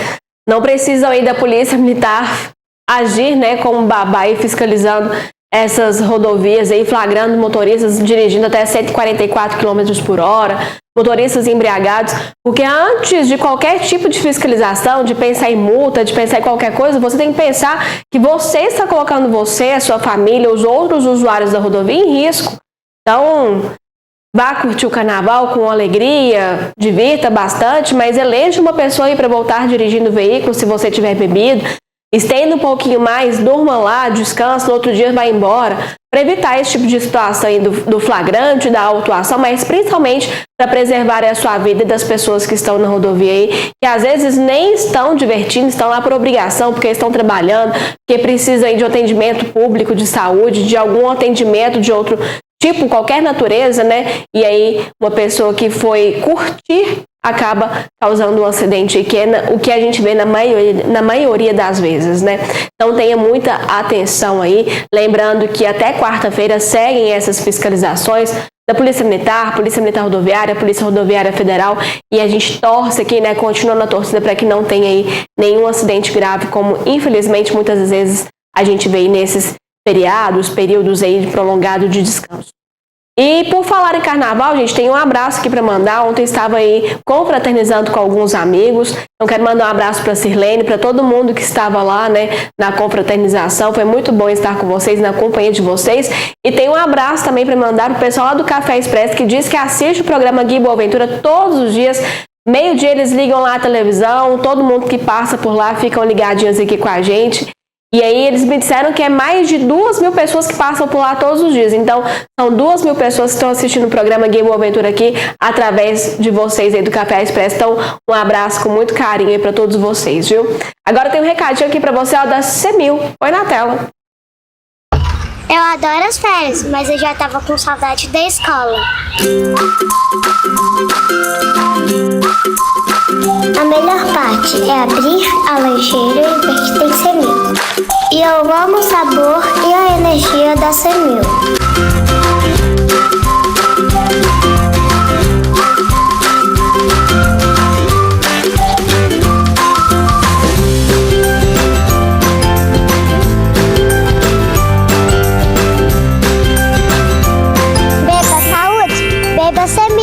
Não precisam aí da Polícia Militar agir, né, como babá e fiscalizando essas rodovias aí, flagrando motoristas dirigindo até 144 km por hora. motoristas embriagados, porque antes de qualquer tipo de fiscalização, de pensar em multa, de pensar em qualquer coisa, você tem que pensar que você está colocando você, a sua família, os outros usuários da rodovia em risco. Então, vá curtir o carnaval com alegria, divirta bastante, mas eleja uma pessoa aí para voltar dirigindo o veículo se você tiver bebido. Estenda um pouquinho mais, durma lá, descansa, no outro dia vai embora, para evitar esse tipo de situação aí do flagrante, da autuação, mas principalmente para preservar a sua vida e das pessoas que estão na rodovia aí, que às vezes nem estão divertindo, estão lá por obrigação, porque estão trabalhando, porque precisam aí de um atendimento público de saúde, de algum atendimento de outro tipo, qualquer natureza, né? E aí uma pessoa que foi curtir acaba causando um acidente, que é o que a gente vê na maioria das vezes, né? Então tenha muita atenção aí, lembrando que até quarta-feira seguem essas fiscalizações da Polícia Militar Rodoviária, Polícia Rodoviária Federal, e a gente torce aqui, né, continua na torcida para que não tenha aí nenhum acidente grave, como infelizmente muitas vezes a gente vê aí nesses feriados, períodos aí prolongado de descanso. E por falar em carnaval, gente, tem um abraço aqui para mandar. Ontem estava aí confraternizando com alguns amigos. Então quero mandar um abraço para a Sirlene, para todo mundo que estava lá, né, na confraternização. Foi muito bom estar com vocês, na companhia de vocês. E tem um abraço também para mandar para o pessoal lá do Café Expresso, que diz que assiste o programa Gui Boa Ventura todos os dias. Meio-dia eles ligam lá a televisão, todo mundo que passa por lá ficam ligadinhos aqui com a gente. E aí eles me disseram que é mais de 2.000 pessoas que passam por lá todos os dias. Então, são 2.000 pessoas que estão assistindo o programa Gui Boa Ventura aqui, através de vocês aí do Café Expresso. Então, um abraço com muito carinho aí para todos vocês, viu? Agora tem um recadinho aqui para você, ó, da CEMIL. Põe na tela. Eu adoro as férias, mas eu já tava com saudade da escola. A melhor parte é abrir a lancheira e ver que tem CEMIL. E eu amo o sabor e a energia da CEMIL. Beba saúde, beba CEMIL.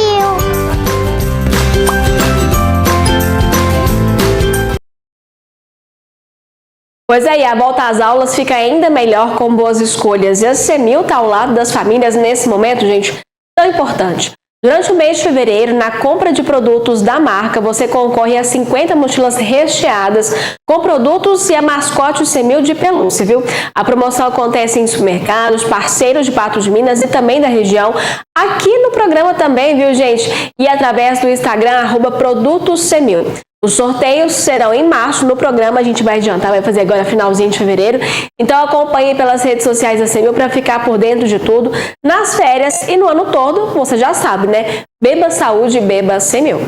Pois é, e a volta às aulas fica ainda melhor com boas escolhas. E a CEMIL está ao lado das famílias nesse momento, gente, tão importante. Durante o mês de fevereiro, na compra de produtos da marca, você concorre a 50 mochilas recheadas com produtos e a mascote CEMIL de pelúcia, viu? A promoção acontece em supermercados, parceiros de Patos de Minas e também da região. Aqui no programa também, viu, gente? E através do Instagram, @produtoscemil. Os sorteios serão em março. No programa a gente vai adiantar, vai fazer agora finalzinho de fevereiro. Então acompanhe pelas redes sociais da CEMIL para ficar por dentro de tudo. Nas férias e no ano todo, você já sabe, né? Beba saúde, beba CEMIL.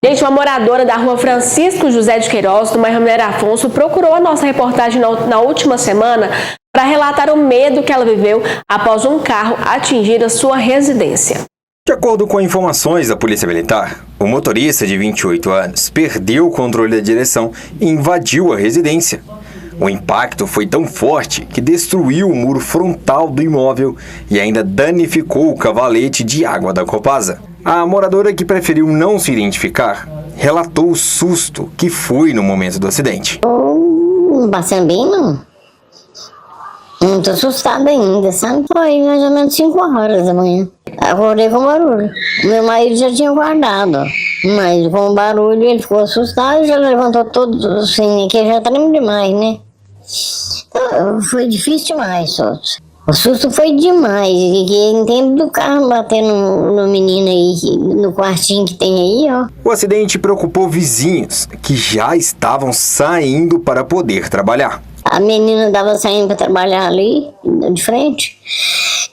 Gente, uma moradora da rua Francisco José de Queiroz, do bairro Mineiro Afonso, procurou a nossa reportagem na última semana para relatar o medo que ela viveu após um carro atingir a sua residência. De acordo com informações da Polícia Militar, o motorista de 28 anos perdeu o controle da direção e invadiu a residência. O impacto foi tão forte que destruiu o muro frontal do imóvel e ainda danificou o cavalete de água da Copasa. A moradora, que preferiu não se identificar, relatou o susto que foi no momento do acidente. Não passei bem, não. Muito assustada ainda, sabe? Foi mais ou menos 5 horas da manhã. Acordei com barulho. Meu marido já tinha guardado, mas com o barulho ele ficou assustado e já levantou todo assim, que já treme demais, né? Então, foi difícil demais, só. O susto foi demais, que entendo do carro batendo no menino aí, no quartinho que tem aí, ó. O acidente preocupou vizinhos que já estavam saindo para poder trabalhar. A menina estava saindo para trabalhar ali, de frente,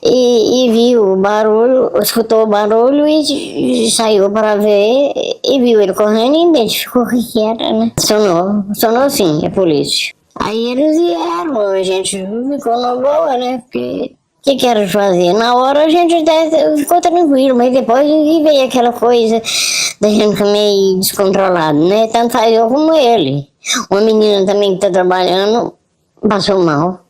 e viu o barulho, escutou o barulho e saiu para ver, e viu ele correndo e identificou o que era, né? Sonou sim, a polícia. Aí eles vieram, a gente ficou na boa, né? Porque o que era fazer? Na hora a gente até ficou tranquilo, mas depois veio aquela coisa da gente ficar meio descontrolado, né? Tanto faz eu como ele. Uma menina também que está trabalhando passou mal.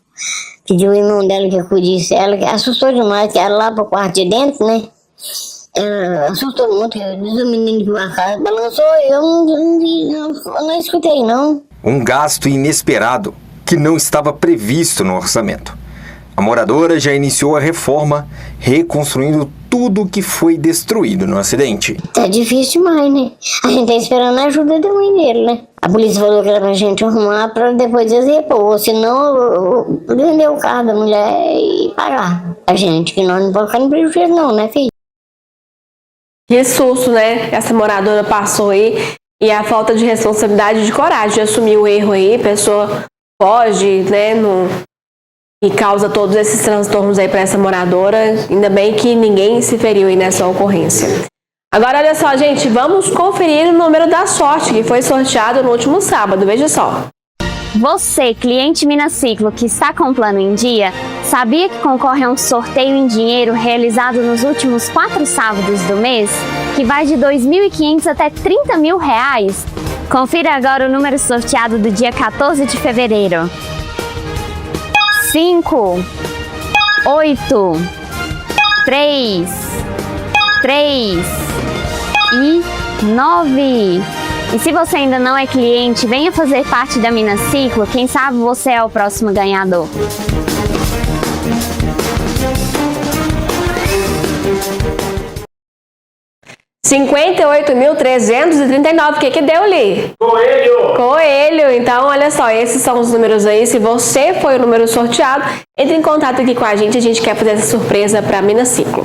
Pediu o irmão dela que acudisse ela, que assustou demais, que era lá pro quarto de dentro, né? Ela assustou muito, o menino de uma casa balançou, eu não escutei não. Um gasto inesperado que não estava previsto no orçamento. A moradora já iniciou a reforma, reconstruindo tudo o que foi destruído no acidente. Tá difícil demais, né? A gente tá esperando a ajuda da mãe dele, né? A polícia falou que era pra gente arrumar pra depois eles repor, senão vender o carro da mulher e pagar a gente, que nós não podemos ficar no prejuízo não, né, filho? Que susto, né? Essa moradora passou aí. E a falta de responsabilidade e de coragem de assumir o erro aí. A pessoa foge, né? E causa todos esses transtornos aí para essa moradora. Ainda bem que ninguém se feriu aí nessa ocorrência. Agora, olha só, gente. Vamos conferir o número da sorte que foi sorteado no último sábado. Veja só. Você, cliente Minaciclo que está com o plano em dia, sabia que concorre a um sorteio em dinheiro realizado nos últimos 4 sábados do mês, que vai de R$ 2.500 até R$ 30.000? Confira agora o número sorteado do dia 14 de fevereiro. 5, 8, 3, 3 e 9. E se você ainda não é cliente, venha fazer parte da Minaciclo, quem sabe você é o próximo ganhador. R$58.339. O que deu ali? Coelho. Então, olha só, esses são os números aí. Se você foi o número sorteado, entre em contato aqui com a gente quer fazer essa surpresa para a Minaciclo.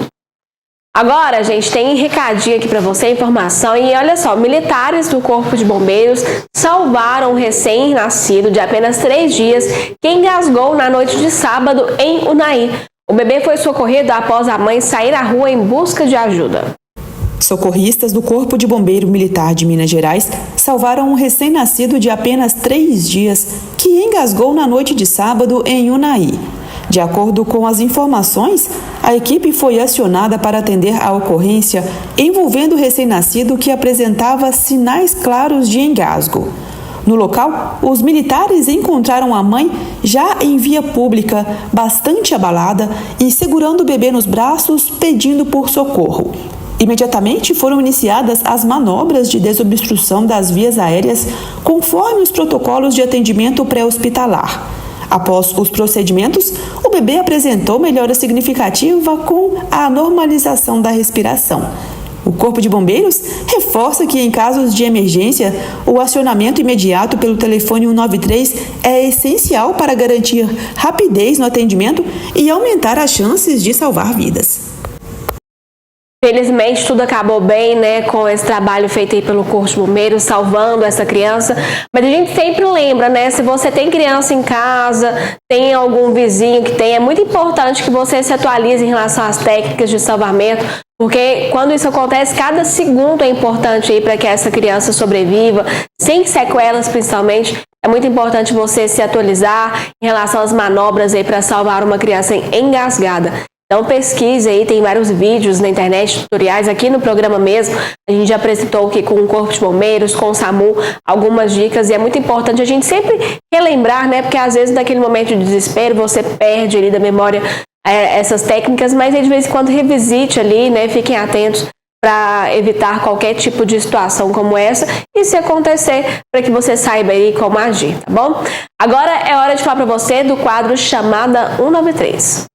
Agora, gente, tem recadinho aqui para você, informação. E olha só, militares do Corpo de Bombeiros salvaram um recém-nascido de apenas 3 dias que engasgou na noite de sábado em Unai. O bebê foi socorrido após a mãe sair à rua em busca de ajuda. Socorristas do Corpo de Bombeiro Militar de Minas Gerais salvaram um recém-nascido de apenas 3 dias que engasgou na noite de sábado em Unai. De acordo com as informações, a equipe foi acionada para atender a ocorrência envolvendo o recém-nascido que apresentava sinais claros de engasgo. No local, os militares encontraram a mãe já em via pública, bastante abalada e segurando o bebê nos braços, pedindo por socorro. Imediatamente foram iniciadas as manobras de desobstrução das vias aéreas conforme os protocolos de atendimento pré-hospitalar. Após os procedimentos, o bebê apresentou melhora significativa com a normalização da respiração. O Corpo de Bombeiros reforça que, em casos de emergência, o acionamento imediato pelo telefone 193 é essencial para garantir rapidez no atendimento e aumentar as chances de salvar vidas. Felizmente tudo acabou bem, né, com esse trabalho feito aí pelo Corpo de Bombeiros, salvando essa criança. Mas a gente sempre lembra, né, se você tem criança em casa, tem algum vizinho que tem, é muito importante que você se atualize em relação às técnicas de salvamento, porque quando isso acontece, cada segundo é importante aí para que essa criança sobreviva, sem sequelas principalmente. É muito importante você se atualizar em relação às manobras aí para salvar uma criança engasgada. Então pesquise aí, tem vários vídeos na internet, tutoriais, aqui no programa mesmo. A gente já apresentou aqui com o Corpo de Bombeiros, com o SAMU, algumas dicas. E é muito importante a gente sempre relembrar, né? Porque às vezes naquele momento de desespero você perde ali da memória essas técnicas. Mas aí, de vez em quando revisite ali, né? Fiquem atentos para evitar qualquer tipo de situação como essa. E se acontecer, para que você saiba aí como agir, tá bom? Agora é hora de falar para você do quadro Chamada 193.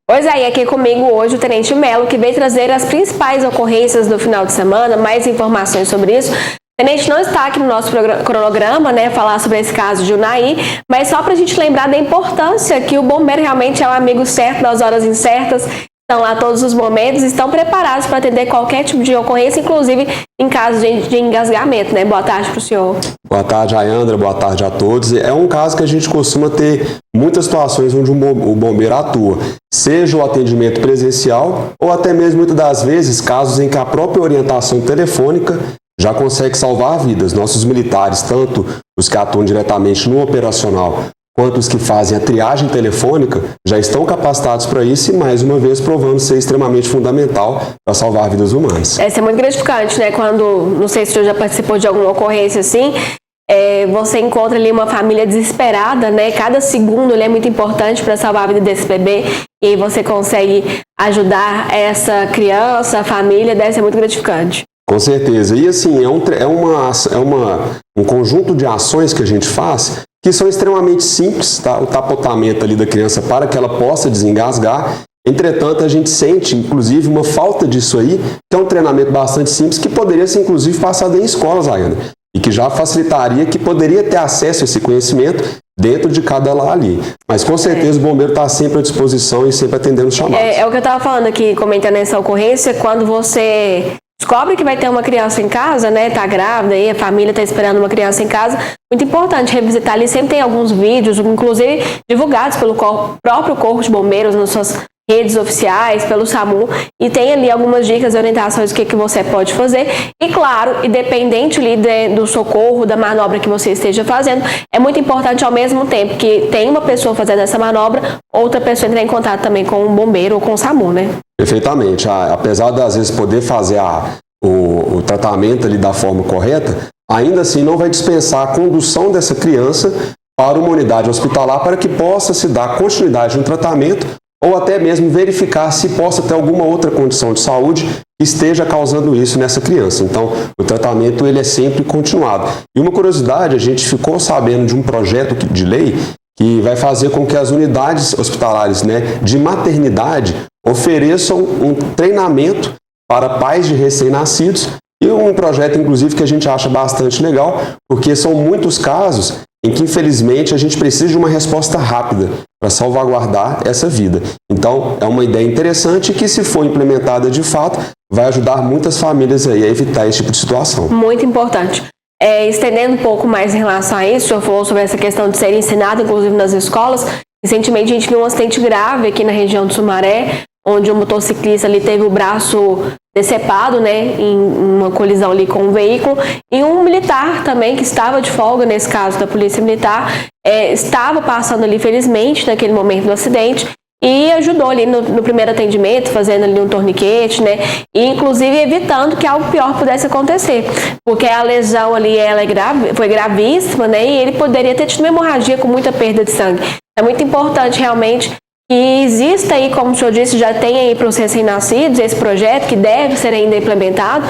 Pois é, e aqui comigo hoje o Tenente Melo, que veio trazer as principais ocorrências do final de semana, mais informações sobre isso. O Tenente não está aqui no nosso cronograma, né, falar sobre esse caso de Unai, mas só para a gente lembrar da importância que o bombeiro realmente é um amigo certo nas horas incertas, estão lá todos os momentos, estão preparados para atender qualquer tipo de ocorrência, inclusive em caso de engasgamento, né? Boa tarde para o senhor. Boa tarde, Ayandra, boa tarde a todos. É um caso que a gente costuma ter muitas situações onde o bombeiro atua, seja o atendimento presencial ou até mesmo, muitas das vezes, casos em que a própria orientação telefônica já consegue salvar vidas. Nossos militares, tanto os que atuam diretamente no operacional quanto os que fazem a triagem telefônica já estão capacitados para isso e, mais uma vez, provando ser extremamente fundamental para salvar vidas humanas. Isso é muito gratificante, né? Quando, não sei se você já participou de alguma ocorrência assim, você encontra ali uma família desesperada, né? Cada segundo é muito importante para salvar a vida desse bebê e aí você consegue ajudar essa criança, a família, deve ser muito gratificante. Com certeza. E assim, um conjunto de ações que a gente faz que são extremamente simples, tá? O tapotamento ali da criança para que ela possa desengasgar. Entretanto, a gente sente, inclusive, uma falta disso aí, que é um treinamento bastante simples que poderia ser, inclusive, passado em escolas ainda. E que já facilitaria, que poderia ter acesso a esse conhecimento dentro de cada lar ali. Mas, com certeza, o bombeiro está sempre à disposição e sempre atendendo os chamados. É o que eu estava falando aqui, comentando essa ocorrência, quando você descobre que vai ter uma criança em casa, né, tá grávida e a família tá esperando uma criança em casa, muito importante revisitar ali, sempre tem alguns vídeos, inclusive divulgados pelo próprio Corpo de Bombeiros nas suas redes oficiais, pelo SAMU, e tem ali algumas dicas e orientações do que você pode fazer, e claro, independente ali do socorro, da manobra que você esteja fazendo, é muito importante ao mesmo tempo que tem uma pessoa fazendo essa manobra, outra pessoa entrar em contato também com o bombeiro ou com o SAMU, né? Perfeitamente. Apesar de, às vezes, poder fazer o tratamento ali da forma correta, ainda assim não vai dispensar a condução dessa criança para uma unidade hospitalar para que possa se dar continuidade no tratamento ou até mesmo verificar se possa ter alguma outra condição de saúde que esteja causando isso nessa criança. Então, o tratamento ele é sempre continuado. E uma curiosidade, a gente ficou sabendo de um projeto de lei que vai fazer com que as unidades hospitalares, né, de maternidade ofereçam um treinamento para pais de recém-nascidos e um projeto, inclusive, que a gente acha bastante legal, porque são muitos casos em que, infelizmente, a gente precisa de uma resposta rápida para salvaguardar essa vida. Então, é uma ideia interessante que, se for implementada de fato, vai ajudar muitas famílias aí a evitar esse tipo de situação. Muito importante. Estendendo um pouco mais em relação a isso, o senhor falou sobre essa questão de ser ensinado, inclusive nas escolas. Recentemente, a gente viu um acidente grave aqui na região do Sumaré, onde um motociclista ali teve o braço decepado, né, em uma colisão ali com um veículo, e um militar também que estava de folga, nesse caso da Polícia Militar, estava passando ali, felizmente, naquele momento do acidente, e ajudou ali no primeiro atendimento, fazendo ali um torniquete, né, e inclusive evitando que algo pior pudesse acontecer, porque a lesão ali foi gravíssima, né, e ele poderia ter tido uma hemorragia com muita perda de sangue. É muito importante realmente que exista aí, como o senhor disse, já tem aí para os recém-nascidos esse projeto que deve ser ainda implementado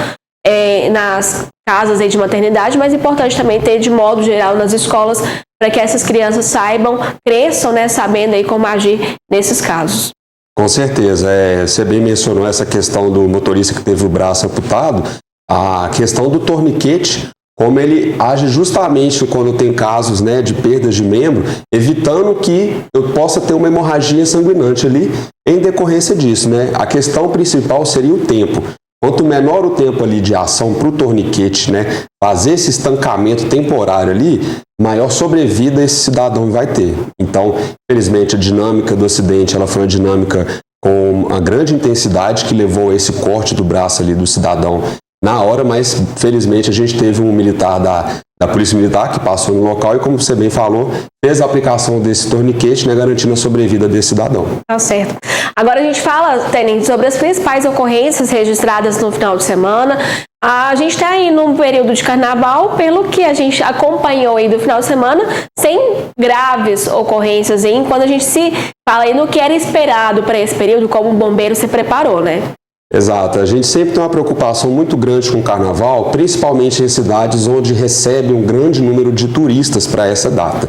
nas casas aí de maternidade, mas é importante também ter de modo geral nas escolas para que essas crianças saibam, cresçam, né, sabendo aí como agir nesses casos. Com certeza. Você bem mencionou essa questão do motorista que teve o braço amputado, a questão do torniquete, como ele age justamente quando tem casos, né, de perdas de membro, evitando que eu possa ter uma hemorragia sanguinante ali em decorrência disso, né? A questão principal seria o tempo. Quanto menor o tempo ali de ação para o torniquete, né, fazer esse estancamento temporário ali, maior sobrevida esse cidadão vai ter. Então, infelizmente, a dinâmica do acidente ela foi uma dinâmica com uma grande intensidade que levou a esse corte do braço ali do cidadão na hora, mas felizmente a gente teve um militar da Polícia Militar que passou no local e, como você bem falou, fez a aplicação desse torniquete, né, garantindo a sobrevida desse cidadão. Tá certo. Agora a gente fala, Tenente, sobre as principais ocorrências registradas no final de semana. A gente está aí num período de carnaval, pelo que a gente acompanhou aí do final de semana, sem graves ocorrências aí, quando a gente se fala aí no que era esperado para esse período, como o bombeiro se preparou, né? Exato, a gente sempre tem uma preocupação muito grande com o carnaval, principalmente em cidades onde recebe um grande número de turistas para essa data.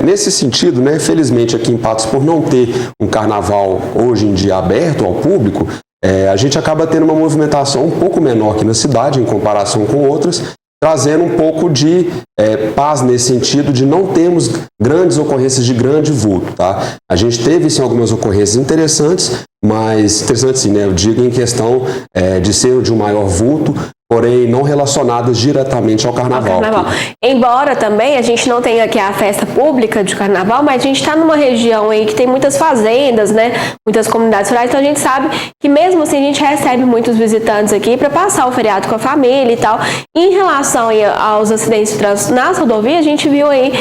Nesse sentido, né, felizmente aqui em Patos, por não ter um carnaval hoje em dia aberto ao público, a gente acaba tendo uma movimentação um pouco menor aqui na cidade em comparação com outras, trazendo um pouco de paz nesse sentido de não termos grandes ocorrências de grande vulto, tá? A gente teve sim algumas ocorrências interessantes, mas interessantes sim, né? Eu digo em questão de ser de um maior vulto, porém não relacionadas diretamente ao carnaval. Embora também a gente não tenha aqui a festa pública de carnaval, mas a gente está numa região aí que tem muitas fazendas, né? Muitas comunidades rurais, então a gente sabe que mesmo assim a gente recebe muitos visitantes aqui para passar o feriado com a família e tal. E em relação aí aos acidentes de trânsito nas rodovias, a gente viu aí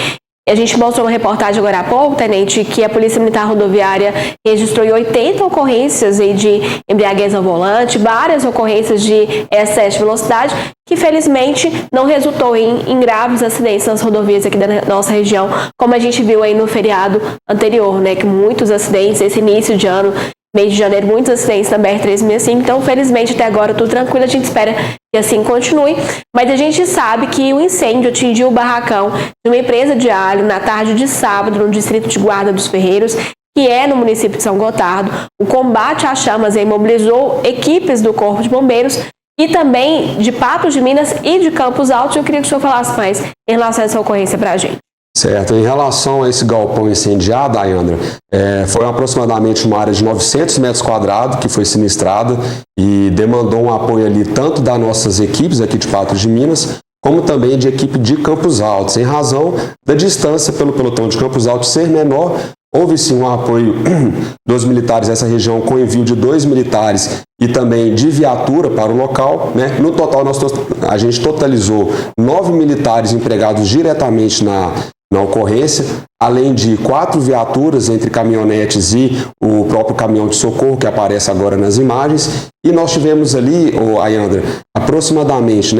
E a gente mostrou uma reportagem agora há pouco, Tenente, que a Polícia Militar Rodoviária registrou 80 ocorrências aí de embriaguez ao volante, várias ocorrências de excesso de velocidade, que felizmente não resultou em graves acidentes nas rodovias aqui da nossa região, como a gente viu aí no feriado anterior, né? Que muitos acidentes, esse início de ano, mês de janeiro, muitos acidentes na BR-365, então felizmente até agora tudo tranquilo, a gente espera que assim continue, mas a gente sabe que o incêndio atingiu o barracão de uma empresa de alho na tarde de sábado no distrito de Guarda dos Ferreiros, que é no município de São Gotardo. O combate às chamas mobilizou equipes do Corpo de Bombeiros e também de Patos de Minas e de Campos Altos. Eu queria que o senhor falasse mais em relação a essa ocorrência para a gente. Certo. Em relação a esse galpão incendiado, Ayandra, foi aproximadamente uma área de 900 metros quadrados que foi sinistrada e demandou um apoio ali tanto das nossas equipes aqui de Patos de Minas, como também de equipe de Campos Altos. Em razão da distância pelo pelotão de Campos Altos ser menor, houve sim um apoio dos militares dessa região com envio de 2 militares e também de viatura para o local, né? No total, a gente totalizou 9 militares empregados diretamente na ocorrência, além de 4 viaturas entre caminhonetes e o próprio caminhão de socorro que aparece agora nas imagens. E nós tivemos ali, Ayandra, aproximadamente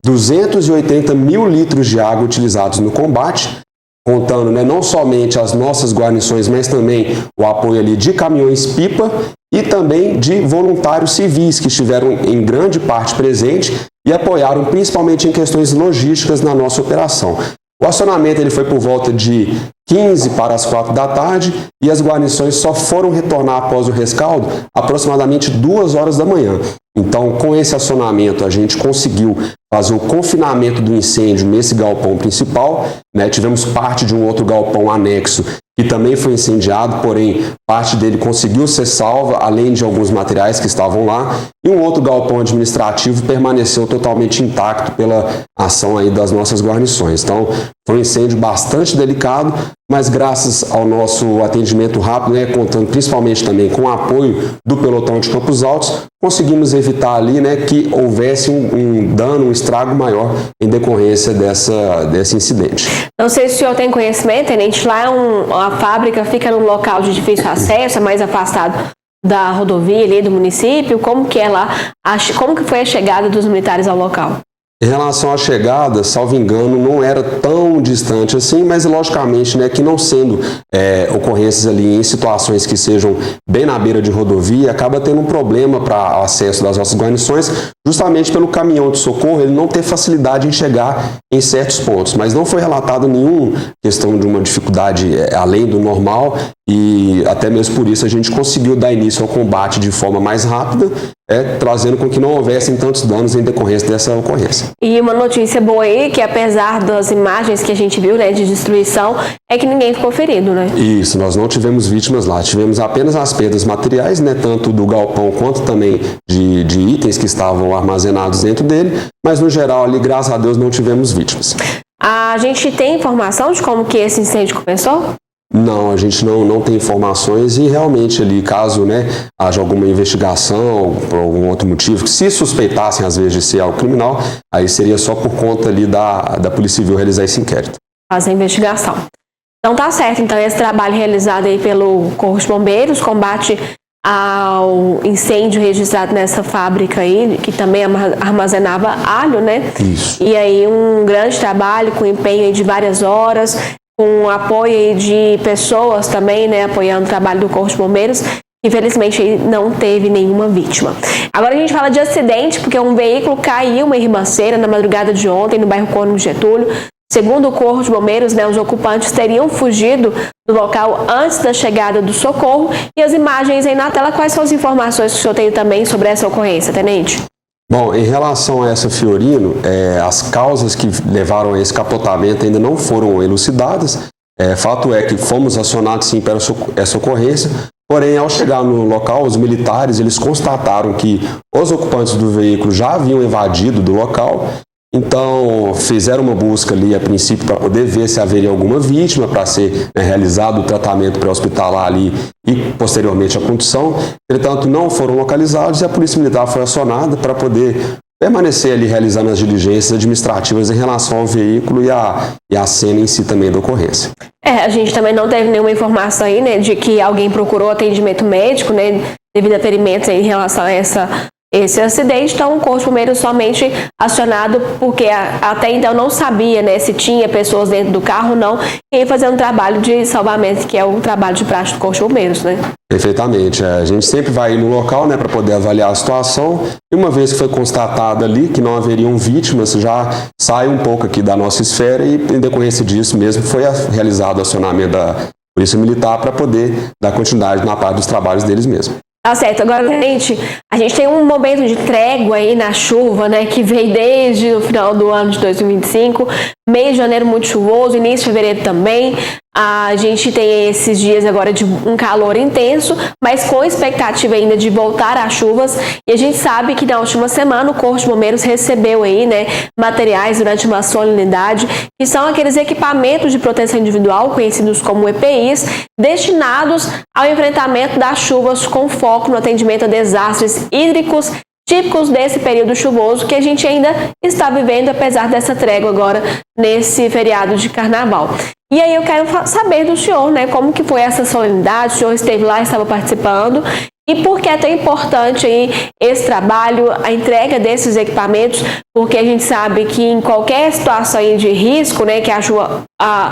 280 mil litros de água utilizados no combate, contando não somente as nossas guarnições, mas também o apoio ali de caminhões-pipa e também de voluntários civis que estiveram em grande parte presentes e apoiaram principalmente em questões logísticas na nossa operação. O acionamento ele foi por volta de 15 para as 4 da tarde e as guarnições só foram retornar após o rescaldo aproximadamente 2 horas da manhã. Então, com esse acionamento, a gente conseguiu fazer o confinamento do incêndio nesse galpão principal, Tivemos parte de um outro galpão anexo que também foi incendiado, porém parte dele conseguiu ser salva, além de alguns materiais que estavam lá, e um outro galpão administrativo permaneceu totalmente intacto pela ação aí das nossas guarnições. Então, foi um incêndio bastante delicado, mas graças ao nosso atendimento rápido, contando principalmente também com o apoio do pelotão de Campos Altos, conseguimos evitar ali que houvesse um dano, um estrago maior em decorrência desse incidente. Não sei se o senhor tem conhecimento, Tenente, lá a fábrica fica num local de difícil acesso, é mais afastado da rodovia ali do município. Como que é lá? Como que foi a chegada dos militares ao local? Em relação à chegada, salvo engano, não era tão distante assim, mas logicamente que não sendo ocorrências ali em situações que sejam bem na beira de rodovia, acaba tendo um problema para acesso das nossas guarnições, justamente pelo caminhão de socorro ele não ter facilidade em chegar em certos pontos, mas não foi relatado nenhuma questão de uma dificuldade além do normal e até mesmo por isso a gente conseguiu dar início ao combate de forma mais rápida, trazendo com que não houvessem tantos danos em decorrência dessa ocorrência. E uma notícia boa aí, que apesar das imagens que a gente viu, de destruição, é que ninguém ficou ferido, Isso, nós não tivemos vítimas lá, tivemos apenas as perdas materiais, tanto do galpão quanto também de itens que estavam armazenados dentro dele, mas no geral ali, graças a Deus, não tivemos vítimas. A gente tem informação de como que esse incêndio começou? Não, a gente não tem informações e realmente ali, caso haja alguma investigação por algum outro motivo, que se suspeitassem às vezes de ser algo criminal, aí seria só por conta ali da Polícia Civil realizar esse inquérito. Fazer a investigação. Então tá certo, então esse trabalho realizado aí pelo Corpo de Bombeiros, combate ao incêndio registrado nessa fábrica aí, que também armazenava alho, Isso. E aí um grande trabalho com empenho aí de várias horas, com apoio de pessoas também, apoiando o trabalho do Corpo de Bombeiros. Infelizmente, não teve nenhuma vítima. Agora a gente fala de acidente, porque um veículo caiu em ribanceira na madrugada de ontem, no bairro Cônigo Getúlio. Segundo o Corpo de Bombeiros, os ocupantes teriam fugido do local antes da chegada do socorro. E as imagens aí na tela, quais são as informações que o senhor tem também sobre essa ocorrência, Tenente? Bom, em relação a essa Fiorino, as causas que levaram a esse capotamento ainda não foram elucidadas. Fato é que fomos acionados sim para essa ocorrência, porém ao chegar no local, os militares eles constataram que os ocupantes do veículo já haviam evadido do local. Então, fizeram uma busca ali a princípio para poder ver se haveria alguma vítima para ser realizado o tratamento pré-hospitalar ali e posteriormente a condução. Entretanto, não foram localizados e a Polícia Militar foi acionada para poder permanecer ali realizando as diligências administrativas em relação ao veículo e a cena em si também da ocorrência. A gente também não teve nenhuma informação aí, né, de que alguém procurou atendimento médico, né, devido a ferimentos em relação a esse acidente. Então o Corpo de Bombeiros somente acionado porque até então não sabia, né, se tinha pessoas dentro do carro ou não, e fazendo um trabalho de salvamento, que é o trabalho de praxe do Corpo de Bombeiros, né? Perfeitamente. A gente sempre vai no local, né, para poder avaliar a situação, e uma vez que foi constatado ali que não haveriam vítimas, já sai um pouco aqui da nossa esfera e em decorrência disso mesmo foi realizado o acionamento da Polícia Militar para poder dar continuidade na parte dos trabalhos deles mesmo. Tá certo. Agora, a gente tem um momento de trégua aí na chuva, né, que veio desde o final do ano de 2025, mês de janeiro muito chuvoso, início de fevereiro também. A gente tem esses dias agora de um calor intenso, mas com expectativa ainda de voltar às chuvas. E a gente sabe que na última semana o Corpo de Bombeiros recebeu aí, né, materiais durante uma solenidade, que são aqueles equipamentos de proteção individual, conhecidos como EPIs, destinados ao enfrentamento das chuvas com foco no atendimento a desastres hídricos típicos desse período chuvoso que a gente ainda está vivendo, apesar dessa trégua agora nesse feriado de carnaval. E aí eu quero saber do senhor, né, como que foi essa solenidade, o senhor esteve lá, estava participando, e por que é tão importante aí esse trabalho, a entrega desses equipamentos, porque a gente sabe que em qualquer situação aí de risco, né, que a chuva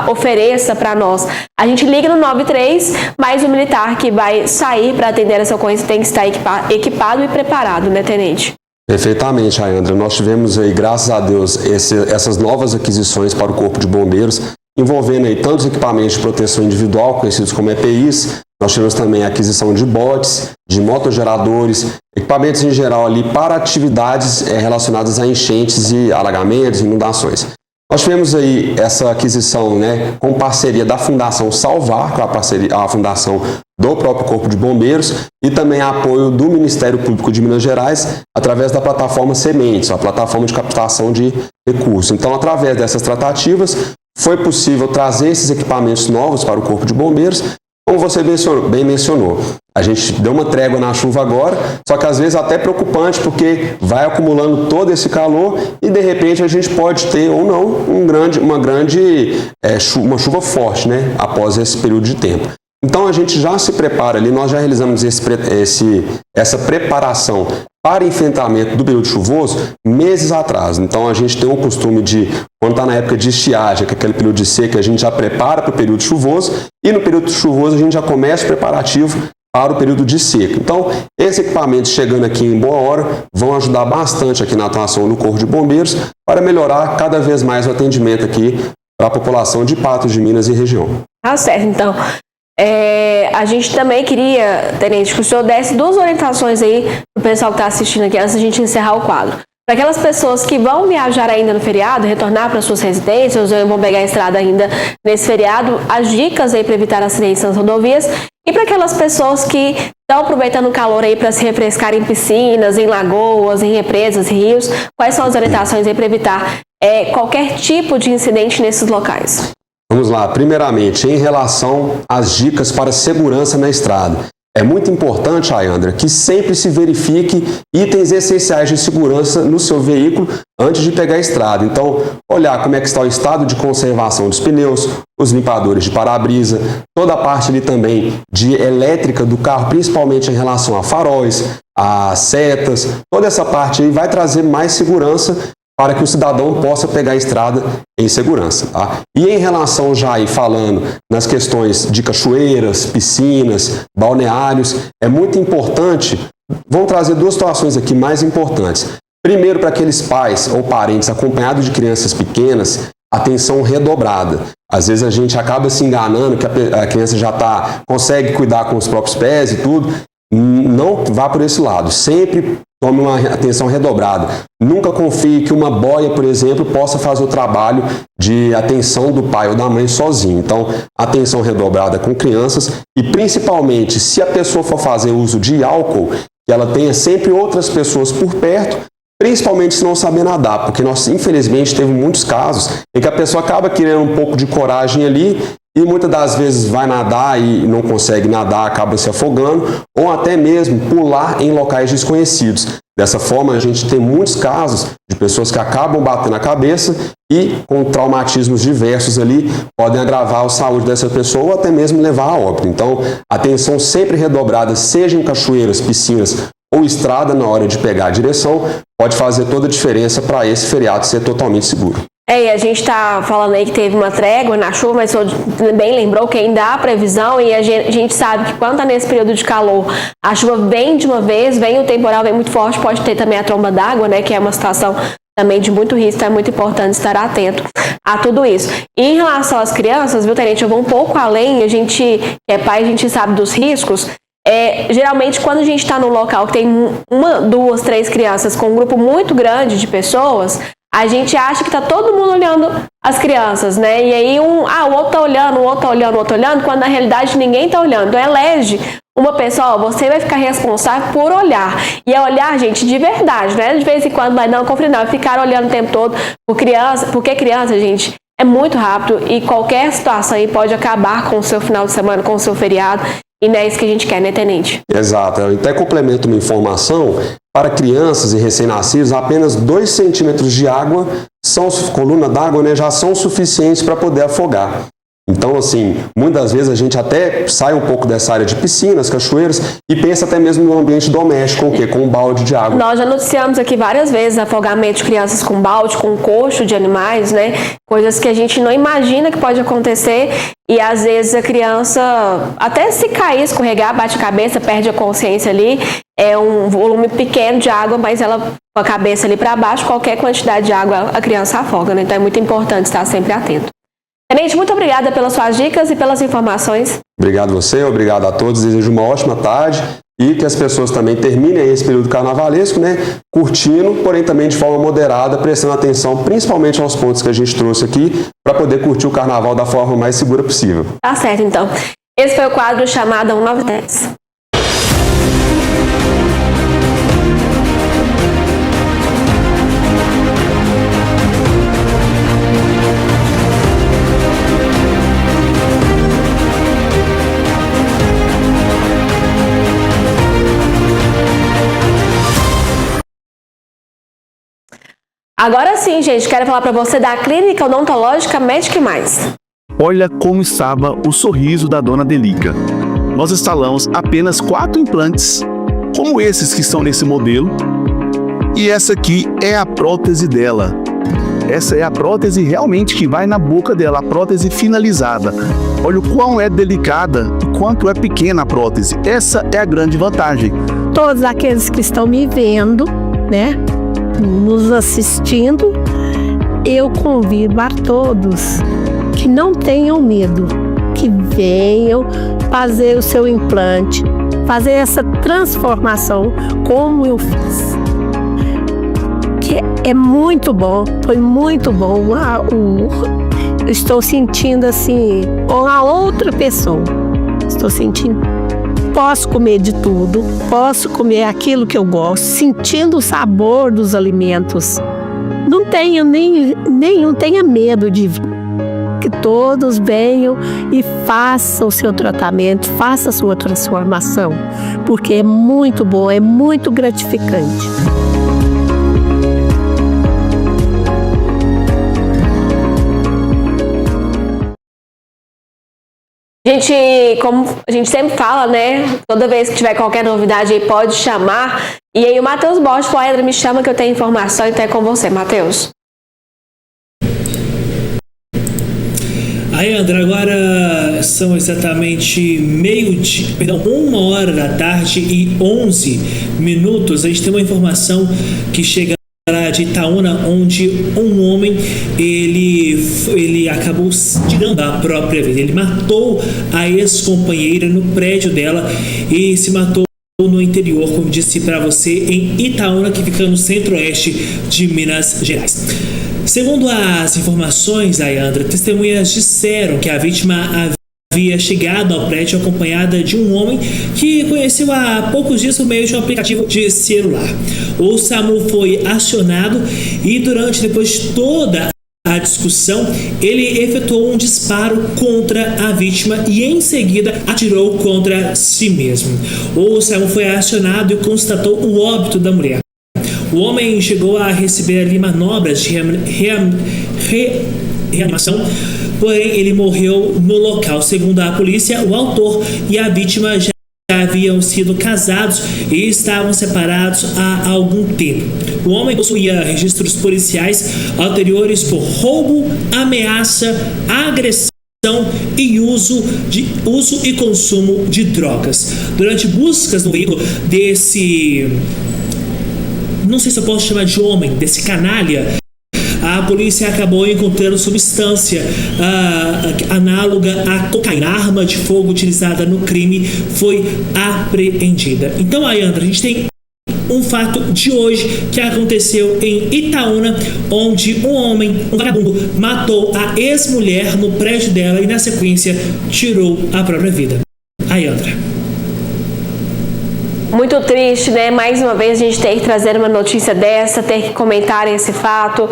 ofereça para nós, a gente liga no 93, mas o militar que vai sair para atender essa ocorrência tem que estar equipado e preparado, né, tenente? Perfeitamente, Ayandra. Nós tivemos aí, graças a Deus, essas novas aquisições para o Corpo de Bombeiros, envolvendo aí tantos equipamentos de proteção individual, conhecidos como EPIs. Nós tivemos também a aquisição de botes, de motogeradores, equipamentos em geral ali para atividades relacionadas a enchentes e alagamentos, inundações. Nós tivemos aí essa aquisição, né, com parceria da Fundação Salvar, com a fundação do próprio Corpo de Bombeiros, e também apoio do Ministério Público de Minas Gerais, através da plataforma Sementes, a plataforma de captação de recursos. Então, através dessas tratativas, foi possível trazer esses equipamentos novos para o Corpo de Bombeiros. Como você bem mencionou, a gente deu uma trégua na chuva agora, só que às vezes até preocupante, porque vai acumulando todo esse calor e de repente a gente pode ter ou não uma chuva forte, né, após esse período de tempo. Então a gente já se prepara ali, nós já realizamos essa preparação para enfrentamento do período chuvoso meses atrás. Então a gente tem o costume de, quando está na época de estiagem, que é aquele período de seca, a gente já prepara para o período chuvoso, e no período chuvoso a gente já começa o preparativo para o período de seca. Então, esses equipamentos chegando aqui em boa hora vão ajudar bastante aqui na atuação do Corpo de Bombeiros para melhorar cada vez mais o atendimento aqui para a população de Patos de Minas e região. Tá certo, então. A gente também queria, tenente, que o senhor desse duas orientações aí para o pessoal que está assistindo aqui antes da gente encerrar o quadro. Para aquelas pessoas que vão viajar ainda no feriado, retornar para suas residências ou vão pegar a estrada ainda nesse feriado, as dicas aí para evitar acidentes nas rodovias, e para aquelas pessoas que estão aproveitando o calor aí para se refrescar em piscinas, em lagoas, em represas, rios, quais são as orientações aí para evitar qualquer tipo de incidente nesses locais? Vamos lá. Primeiramente, em relação às dicas para segurança na estrada. É muito importante, Ayandra, que sempre se verifique itens essenciais de segurança no seu veículo antes de pegar a estrada. Então, olhar como é que está o estado de conservação dos pneus, os limpadores de para-brisa, toda a parte ali também de elétrica do carro, principalmente em relação a faróis, a setas, toda essa parte aí vai trazer mais segurança para que o cidadão possa pegar a estrada em segurança. Tá? E em relação já aí falando nas questões de cachoeiras, piscinas, balneários, é muito importante, vamos trazer duas situações aqui mais importantes. Primeiro, para aqueles pais ou parentes acompanhados de crianças pequenas, atenção redobrada. Às vezes a gente acaba se enganando que a criança já consegue cuidar com os próprios pés e tudo. Não vá por esse lado. Sempre tome uma atenção redobrada. Nunca confie que uma boia, por exemplo, possa fazer o trabalho de atenção do pai ou da mãe sozinho. Então, atenção redobrada com crianças e, principalmente, se a pessoa for fazer uso de álcool, que ela tenha sempre outras pessoas por perto, principalmente se não saber nadar, porque nós, infelizmente, teve muitos casos em que a pessoa acaba querendo um pouco de coragem ali e muitas das vezes vai nadar e não consegue nadar, acaba se afogando, ou até mesmo pular em locais desconhecidos. Dessa forma, a gente tem muitos casos de pessoas que acabam batendo a cabeça e, com traumatismos diversos ali, podem agravar a saúde dessa pessoa ou até mesmo levar a óbito. Então, atenção sempre redobrada, seja em cachoeiras, piscinas ou estrada, na hora de pegar a direção, pode fazer toda a diferença para esse feriado ser totalmente seguro. E a gente está falando aí que teve uma trégua na chuva, mas você bem lembrou que ainda há previsão e a gente sabe que quando está nesse período de calor, a chuva vem de uma vez, vem o temporal, vem muito forte, pode ter também a tromba d'água, né, que é uma situação também de muito risco, então é muito importante estar atento a tudo isso. E em relação às crianças, viu, Tenente, eu vou um pouco além, a gente que é pai, a gente sabe dos riscos. Geralmente, quando a gente está num local que tem 1, 2, 3 crianças com um grupo muito grande de pessoas, a gente acha que está todo mundo olhando as crianças, né? E aí o outro está olhando, o outro está olhando, o outro olhando, quando na realidade ninguém está olhando. Então elege uma pessoa, você vai ficar responsável por olhar. E é olhar, gente, de verdade, né? De vez em quando vai dar um conflito, não, é ficar olhando o tempo todo por criança, porque criança, gente, é muito rápido e qualquer situação aí pode acabar com o seu final de semana, com o seu feriado. E não é isso que a gente quer, né, Tenente? Exato. Eu até complemento uma informação. Para crianças e recém-nascidos, apenas 2 centímetros de água, coluna d'água, né, já são suficientes para poder afogar. Então, assim, muitas vezes a gente até sai um pouco dessa área de piscinas, cachoeiras e pensa até mesmo no ambiente doméstico, com um balde de água. Nós já noticiamos aqui várias vezes afogamento de crianças com balde, com coxo de animais, né? Coisas que a gente não imagina que pode acontecer e às vezes a criança até se cair, escorregar, bate a cabeça, perde a consciência ali. É um volume pequeno de água, mas ela com a cabeça ali para baixo, qualquer quantidade de água a criança afoga, né? Então é muito importante estar sempre atento. Tenente, muito obrigada pelas suas dicas e pelas informações. Obrigado a você, obrigado a todos. Desejo uma ótima tarde e que as pessoas também terminem esse período carnavalesco, né, curtindo, porém também de forma moderada, prestando atenção principalmente aos pontos que a gente trouxe aqui para poder curtir o carnaval da forma mais segura possível. Tá certo, então. Esse foi o quadro Chamada 193. Agora sim, gente, quero falar para você da Clínica Odontológica Medic Mais. Olha como estava o sorriso da dona Delica. Nós instalamos apenas 4 implantes, como esses que estão nesse modelo. E essa aqui é a prótese dela. Essa é a prótese realmente que vai na boca dela, a prótese finalizada. Olha o quão é delicada e quanto é pequena a prótese. Essa é a grande vantagem. Todos aqueles que estão me vendo, né, nos assistindo, eu convido a todos que não tenham medo, que venham fazer o seu implante, fazer essa transformação como eu fiz. Que é muito bom, foi muito bom. Estou sentindo assim, uma outra pessoa. Estou sentindo. Posso comer de tudo, posso comer aquilo que eu gosto, sentindo o sabor dos alimentos. Não tenha tenha medo de vir. Que todos venham e façam o seu tratamento, façam a sua transformação, porque é muito bom, é muito gratificante. Gente, como a gente sempre fala, né? Toda vez que tiver qualquer novidade aí, pode chamar. E aí o Matheus Borges falou, André, me chama que eu tenho informação, então é com você, Matheus. Aí, André, agora são exatamente 1h da tarde e 11 minutos. A gente tem uma informação que chega de Itaúna, onde um homem ele acabou tirando a própria vida. Ele matou a ex-companheira no prédio dela e se matou no interior, como disse para você, em Itaúna, que fica no centro-oeste de Minas Gerais. Segundo as informações, Ayandra, testemunhas disseram que a vítima havia chegado ao prédio acompanhada de um homem que conheceu há poucos dias por meio de um aplicativo de celular. O SAMU foi acionado e depois de toda a discussão, ele efetuou um disparo contra a vítima e em seguida atirou contra si mesmo. O SAMU foi acionado e constatou o óbito da mulher. O homem chegou a receber ali manobras de reanimação, porém ele morreu no local. Segundo a polícia, o autor e a vítima já haviam sido casados e estavam separados há algum tempo. O homem possuía registros policiais anteriores por roubo, ameaça, agressão e uso e consumo de drogas. Durante buscas no veículo desse, não sei se eu posso chamar de homem, desse canalha, a polícia acabou encontrando substância análoga à cocaína. A arma de fogo utilizada no crime foi apreendida. Então, Ayandra, a gente tem um fato de hoje que aconteceu em Itaúna, onde um homem, um vagabundo, matou a ex-mulher no prédio dela e, na sequência, tirou a própria vida. Ayandra. Muito triste, né? Mais uma vez a gente tem que trazer uma notícia dessa, ter que comentar esse fato.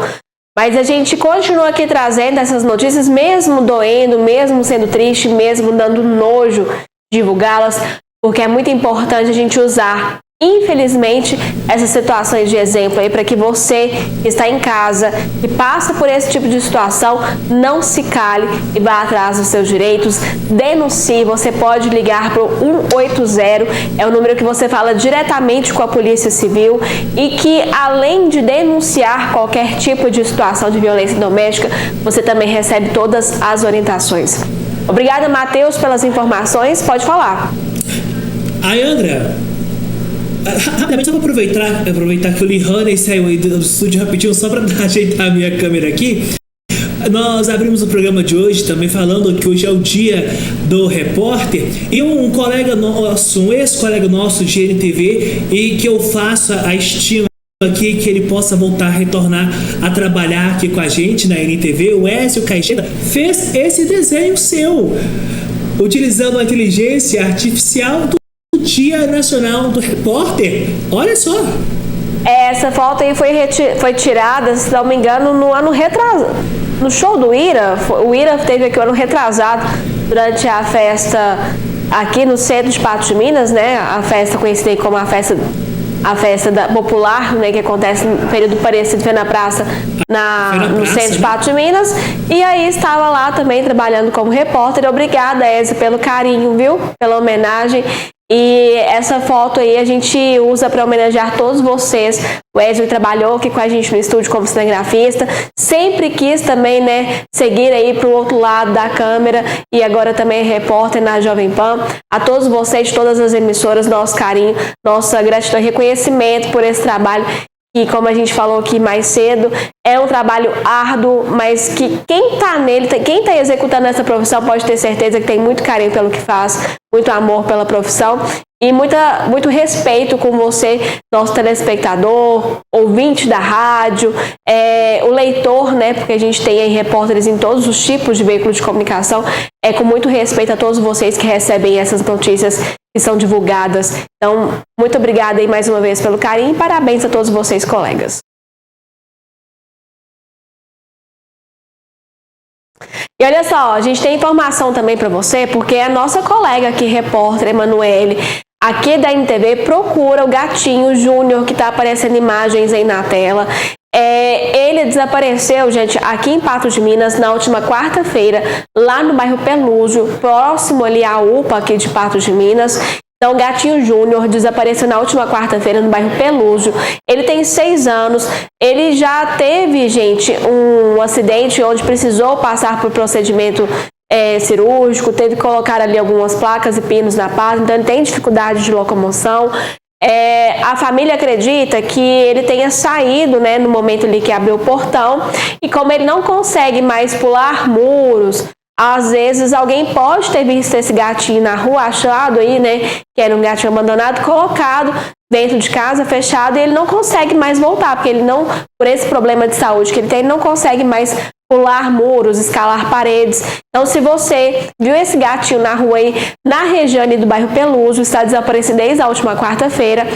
Mas a gente continua aqui trazendo essas notícias, mesmo doendo, mesmo sendo triste, mesmo dando nojo divulgá-las, porque é muito importante a gente usar, infelizmente, essas situações de exemplo aí para que você que está em casa e passa por esse tipo de situação não se cale e vá atrás dos seus direitos. Denuncie, você pode ligar para o 180, é o número que você fala diretamente com a Polícia Civil e que, além de denunciar qualquer tipo de situação de violência doméstica, você também recebe todas as orientações. Obrigada, Matheus, pelas informações. Pode falar. Ayandra, rapidamente, só para aproveitar que o Lee Honey saiu aí do estúdio rapidinho, só para ajeitar a minha câmera aqui. Nós abrimos o programa de hoje também falando que hoje é o dia do repórter e um colega nosso, um ex-colega nosso de NTV, e que eu faço a estima aqui que ele possa voltar a retornar a trabalhar aqui com a gente na NTV, o Ézio Caixeta, fez esse desenho seu, utilizando a inteligência artificial do Dia Nacional do Repórter. Olha só. Essa foto aí foi tirada, se não me engano, no ano retrasado. No show do Ira. O Ira teve aqui o ano retrasado, durante a festa aqui no centro de Patos de Minas, né? A festa conhecida aí como a festa popular, né? Que acontece no período parecido, foi na praça, no centro de Patos de Minas. E aí estava lá também trabalhando como repórter. Obrigada, Ézio, pelo carinho, viu? Pela homenagem. E essa foto aí a gente usa para homenagear todos vocês. O Ézio trabalhou aqui com a gente no estúdio como cinegrafista, sempre quis também, né, seguir aí para o outro lado da câmera e agora também é repórter na Jovem Pan. A todos vocês de todas as emissoras, nosso carinho, nossa gratidão e reconhecimento por esse trabalho. E como a gente falou aqui mais cedo, é um trabalho árduo, mas que quem está nele, quem está executando essa profissão pode ter certeza que tem muito carinho pelo que faz, muito amor pela profissão e muito respeito com você, nosso telespectador, ouvinte da rádio, o leitor, né? Porque a gente tem aí repórteres em todos os tipos de veículos de comunicação. É com muito respeito a todos vocês que recebem essas notícias que são divulgadas. Então, muito obrigada aí mais uma vez pelo carinho e parabéns a todos vocês, colegas. E olha só, a gente tem informação também para você, porque a nossa colega aqui, repórter Emanuele, aqui da NTV, procura o gatinho Júnior, que está aparecendo imagens aí na tela. Ele desapareceu, gente, aqui em Patos de Minas, na última quarta-feira, lá no bairro Pelúcio, próximo ali à UPA aqui de Patos de Minas. Então, o gatinho Júnior desapareceu na última quarta-feira no bairro Pelúcio. Ele tem 6 anos. Ele já teve, gente, um acidente onde precisou passar por procedimento cirúrgico, teve que colocar ali algumas placas e pinos na pata, então ele tem dificuldade de locomoção. A família acredita que ele tenha saído, né, no momento ali que abriu o portão, e como ele não consegue mais pular muros, às vezes alguém pode ter visto esse gatinho na rua, achado aí, né, que era um gatinho abandonado, colocado dentro de casa, fechado, e ele não consegue mais voltar, porque ele não, por esse problema de saúde que ele tem, ele não consegue mais pular muros, escalar paredes. Então, se você viu esse gatinho na rua aí, na região ali do bairro Pelúcio, está desaparecendo desde a última quarta-feira,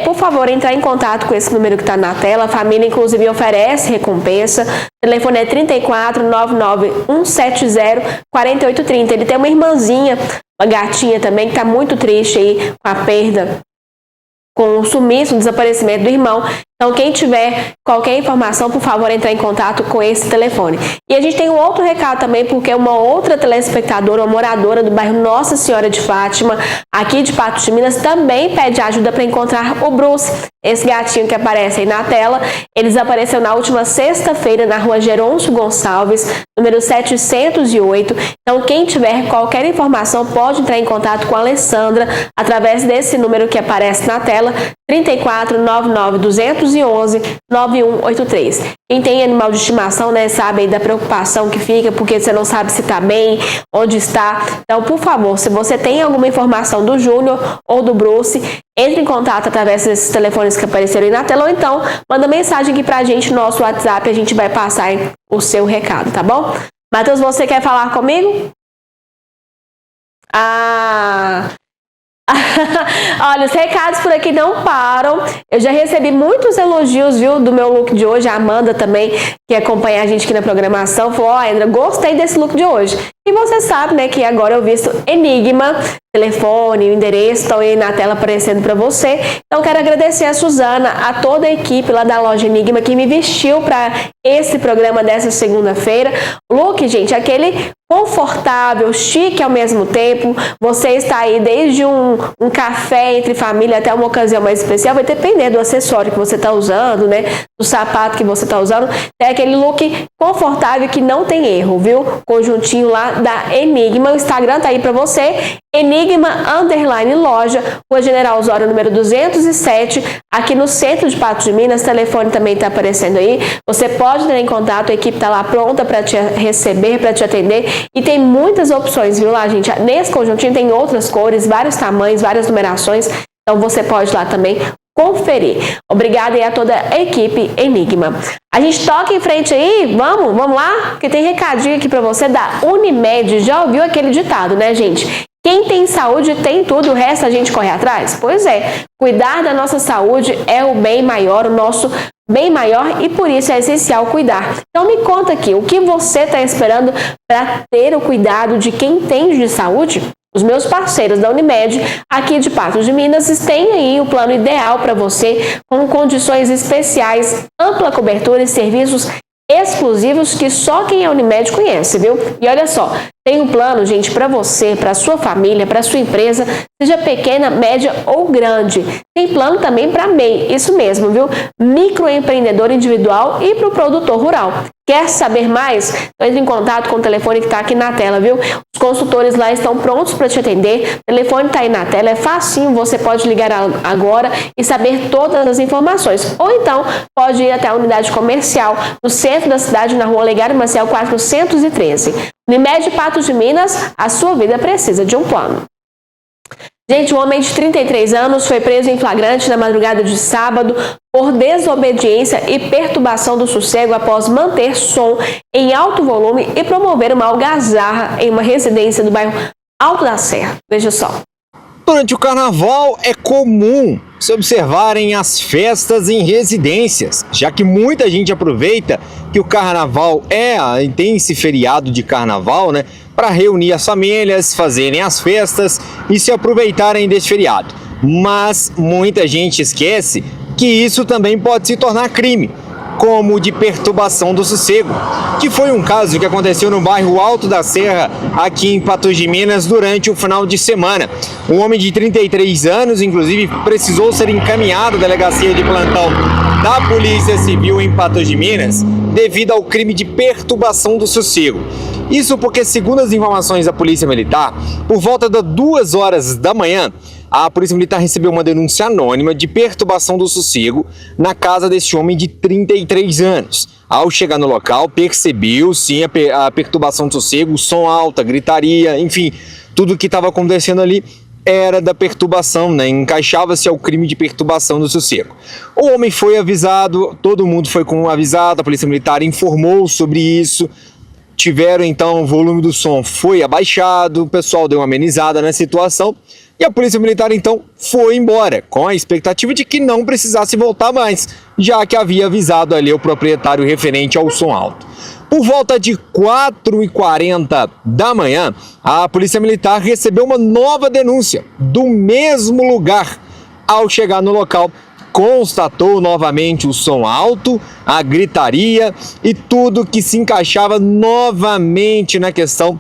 por favor, entrar em contato com esse número que está na tela. A família, inclusive, oferece recompensa. O telefone é 34 99 170 4830. Ele tem uma irmãzinha, uma gatinha também, que está muito triste aí com a perda, com o sumiço, o desaparecimento do irmão. Então, quem tiver qualquer informação, por favor, entrar em contato com esse telefone. E a gente tem um outro recado também, porque uma outra telespectadora, uma moradora do bairro Nossa Senhora de Fátima, aqui de Patos de Minas, também pede ajuda para encontrar o Bruce, esse gatinho que aparece aí na tela. Ele desapareceu na última sexta-feira na rua Gerôncio Gonçalves, número 708. Então, quem tiver qualquer informação, pode entrar em contato com a Alessandra através desse número que aparece na tela, 34 99 211 9183. Quem tem animal de estimação, né, sabe aí da preocupação que fica, porque você não sabe se está bem, onde está. Então, por favor, se você tem alguma informação do Júnior ou do Bruce, entre em contato através desses telefones que apareceram aí na tela, ou então manda mensagem aqui pra gente no nosso WhatsApp, a gente vai passar aí o seu recado, tá bom? Matheus, você quer falar comigo? Olha, os recados por aqui não param. Eu já recebi muitos elogios, viu, do meu look de hoje. A Amanda também, que acompanha a gente aqui na programação, falou: Andra, gostei desse look de hoje. E você sabe, né, que agora eu visto Enigma, telefone, o endereço estão aí na tela aparecendo para você. Então, quero agradecer a Suzana, a toda a equipe lá da loja Enigma que me vestiu para esse programa dessa segunda-feira. Look, gente, aquele confortável, chique ao mesmo tempo. Você está aí desde um café entre família até uma ocasião mais especial, vai depender do acessório que você está usando, né, do sapato que você está usando. É aquele look confortável que não tem erro, viu? Conjuntinho lá da Enigma. O Instagram tá aí para você, Enigma_loja, Rua General Osório, número 207, aqui no centro de Patos de Minas. O telefone também está aparecendo aí. Você pode entrar em contato, a equipe está lá pronta para te receber, para te atender. E tem muitas opções, viu lá, gente? Nesse conjuntinho tem outras cores, vários tamanhos, várias numerações. Então você pode lá também conferir. Obrigada aí a toda a equipe Enigma. A gente toca em frente aí? Vamos lá? Que tem recadinho aqui para você da Unimed. Já ouviu aquele ditado, né, gente? Quem tem saúde tem tudo, o resto a gente corre atrás? Pois é, cuidar da nossa saúde é o bem maior, o nosso bem maior, e por isso é essencial cuidar. Então me conta aqui, o que você está esperando para ter o cuidado de quem entende de saúde? Os meus parceiros da Unimed, aqui de Patos de Minas, têm aí o plano ideal para você, com condições especiais, ampla cobertura e serviços exclusivos que só quem é Unimed conhece, viu? E olha só, tem um plano, gente, para você, para sua família, para sua empresa, seja pequena, média ou grande. Tem plano também para MEI, isso mesmo, viu? Microempreendedor individual e para o produtor rural. Quer saber mais? Entre em contato com o telefone que está aqui na tela, viu? Os consultores lá estão prontos para te atender. O telefone está aí na tela, é facinho, você pode ligar agora e saber todas as informações. Ou então, pode ir até a unidade comercial no centro da cidade, na rua Olegário Maciel 413. Unimed Patos de Minas, a sua vida precisa de um plano. Gente, um homem de 33 anos foi preso em flagrante na madrugada de sábado por desobediência e perturbação do sossego após manter som em alto volume e promover uma algazarra em uma residência do bairro Alto da Serra. Veja só. Durante o carnaval é comum se observarem as festas em residências, já que muita gente aproveita que o carnaval tem esse feriado de carnaval, né, para reunir as famílias, fazerem as festas e se aproveitarem desse feriado. Mas muita gente esquece que isso também pode se tornar crime, como o de perturbação do sossego, que foi um caso que aconteceu no bairro Alto da Serra, aqui em Patos de Minas, durante o final de semana. Um homem de 33 anos, inclusive, precisou ser encaminhado à delegacia de plantão da Polícia Civil em Patos de Minas, devido ao crime de perturbação do sossego. Isso porque, segundo as informações da Polícia Militar, por volta das 2 horas da manhã, a Polícia Militar recebeu uma denúncia anônima de perturbação do sossego na casa desse homem de 33 anos. Ao chegar no local, percebeu sim a perturbação do sossego, som alto, gritaria, enfim, tudo que estava acontecendo ali era da perturbação, né? Encaixava-se ao crime de perturbação do sossego. O homem foi avisado, todo mundo foi avisado, a Polícia Militar informou sobre isso. Tiveram então, o volume do som foi abaixado, o pessoal deu uma amenizada na situação, E a polícia militar então foi embora, com a expectativa de que não precisasse voltar mais, já que havia avisado ali o proprietário referente ao som alto. Por volta de 4h40 da manhã, a polícia militar recebeu uma nova denúncia do mesmo lugar. Ao chegar no local, constatou novamente o som alto, a gritaria e tudo que se encaixava novamente na questão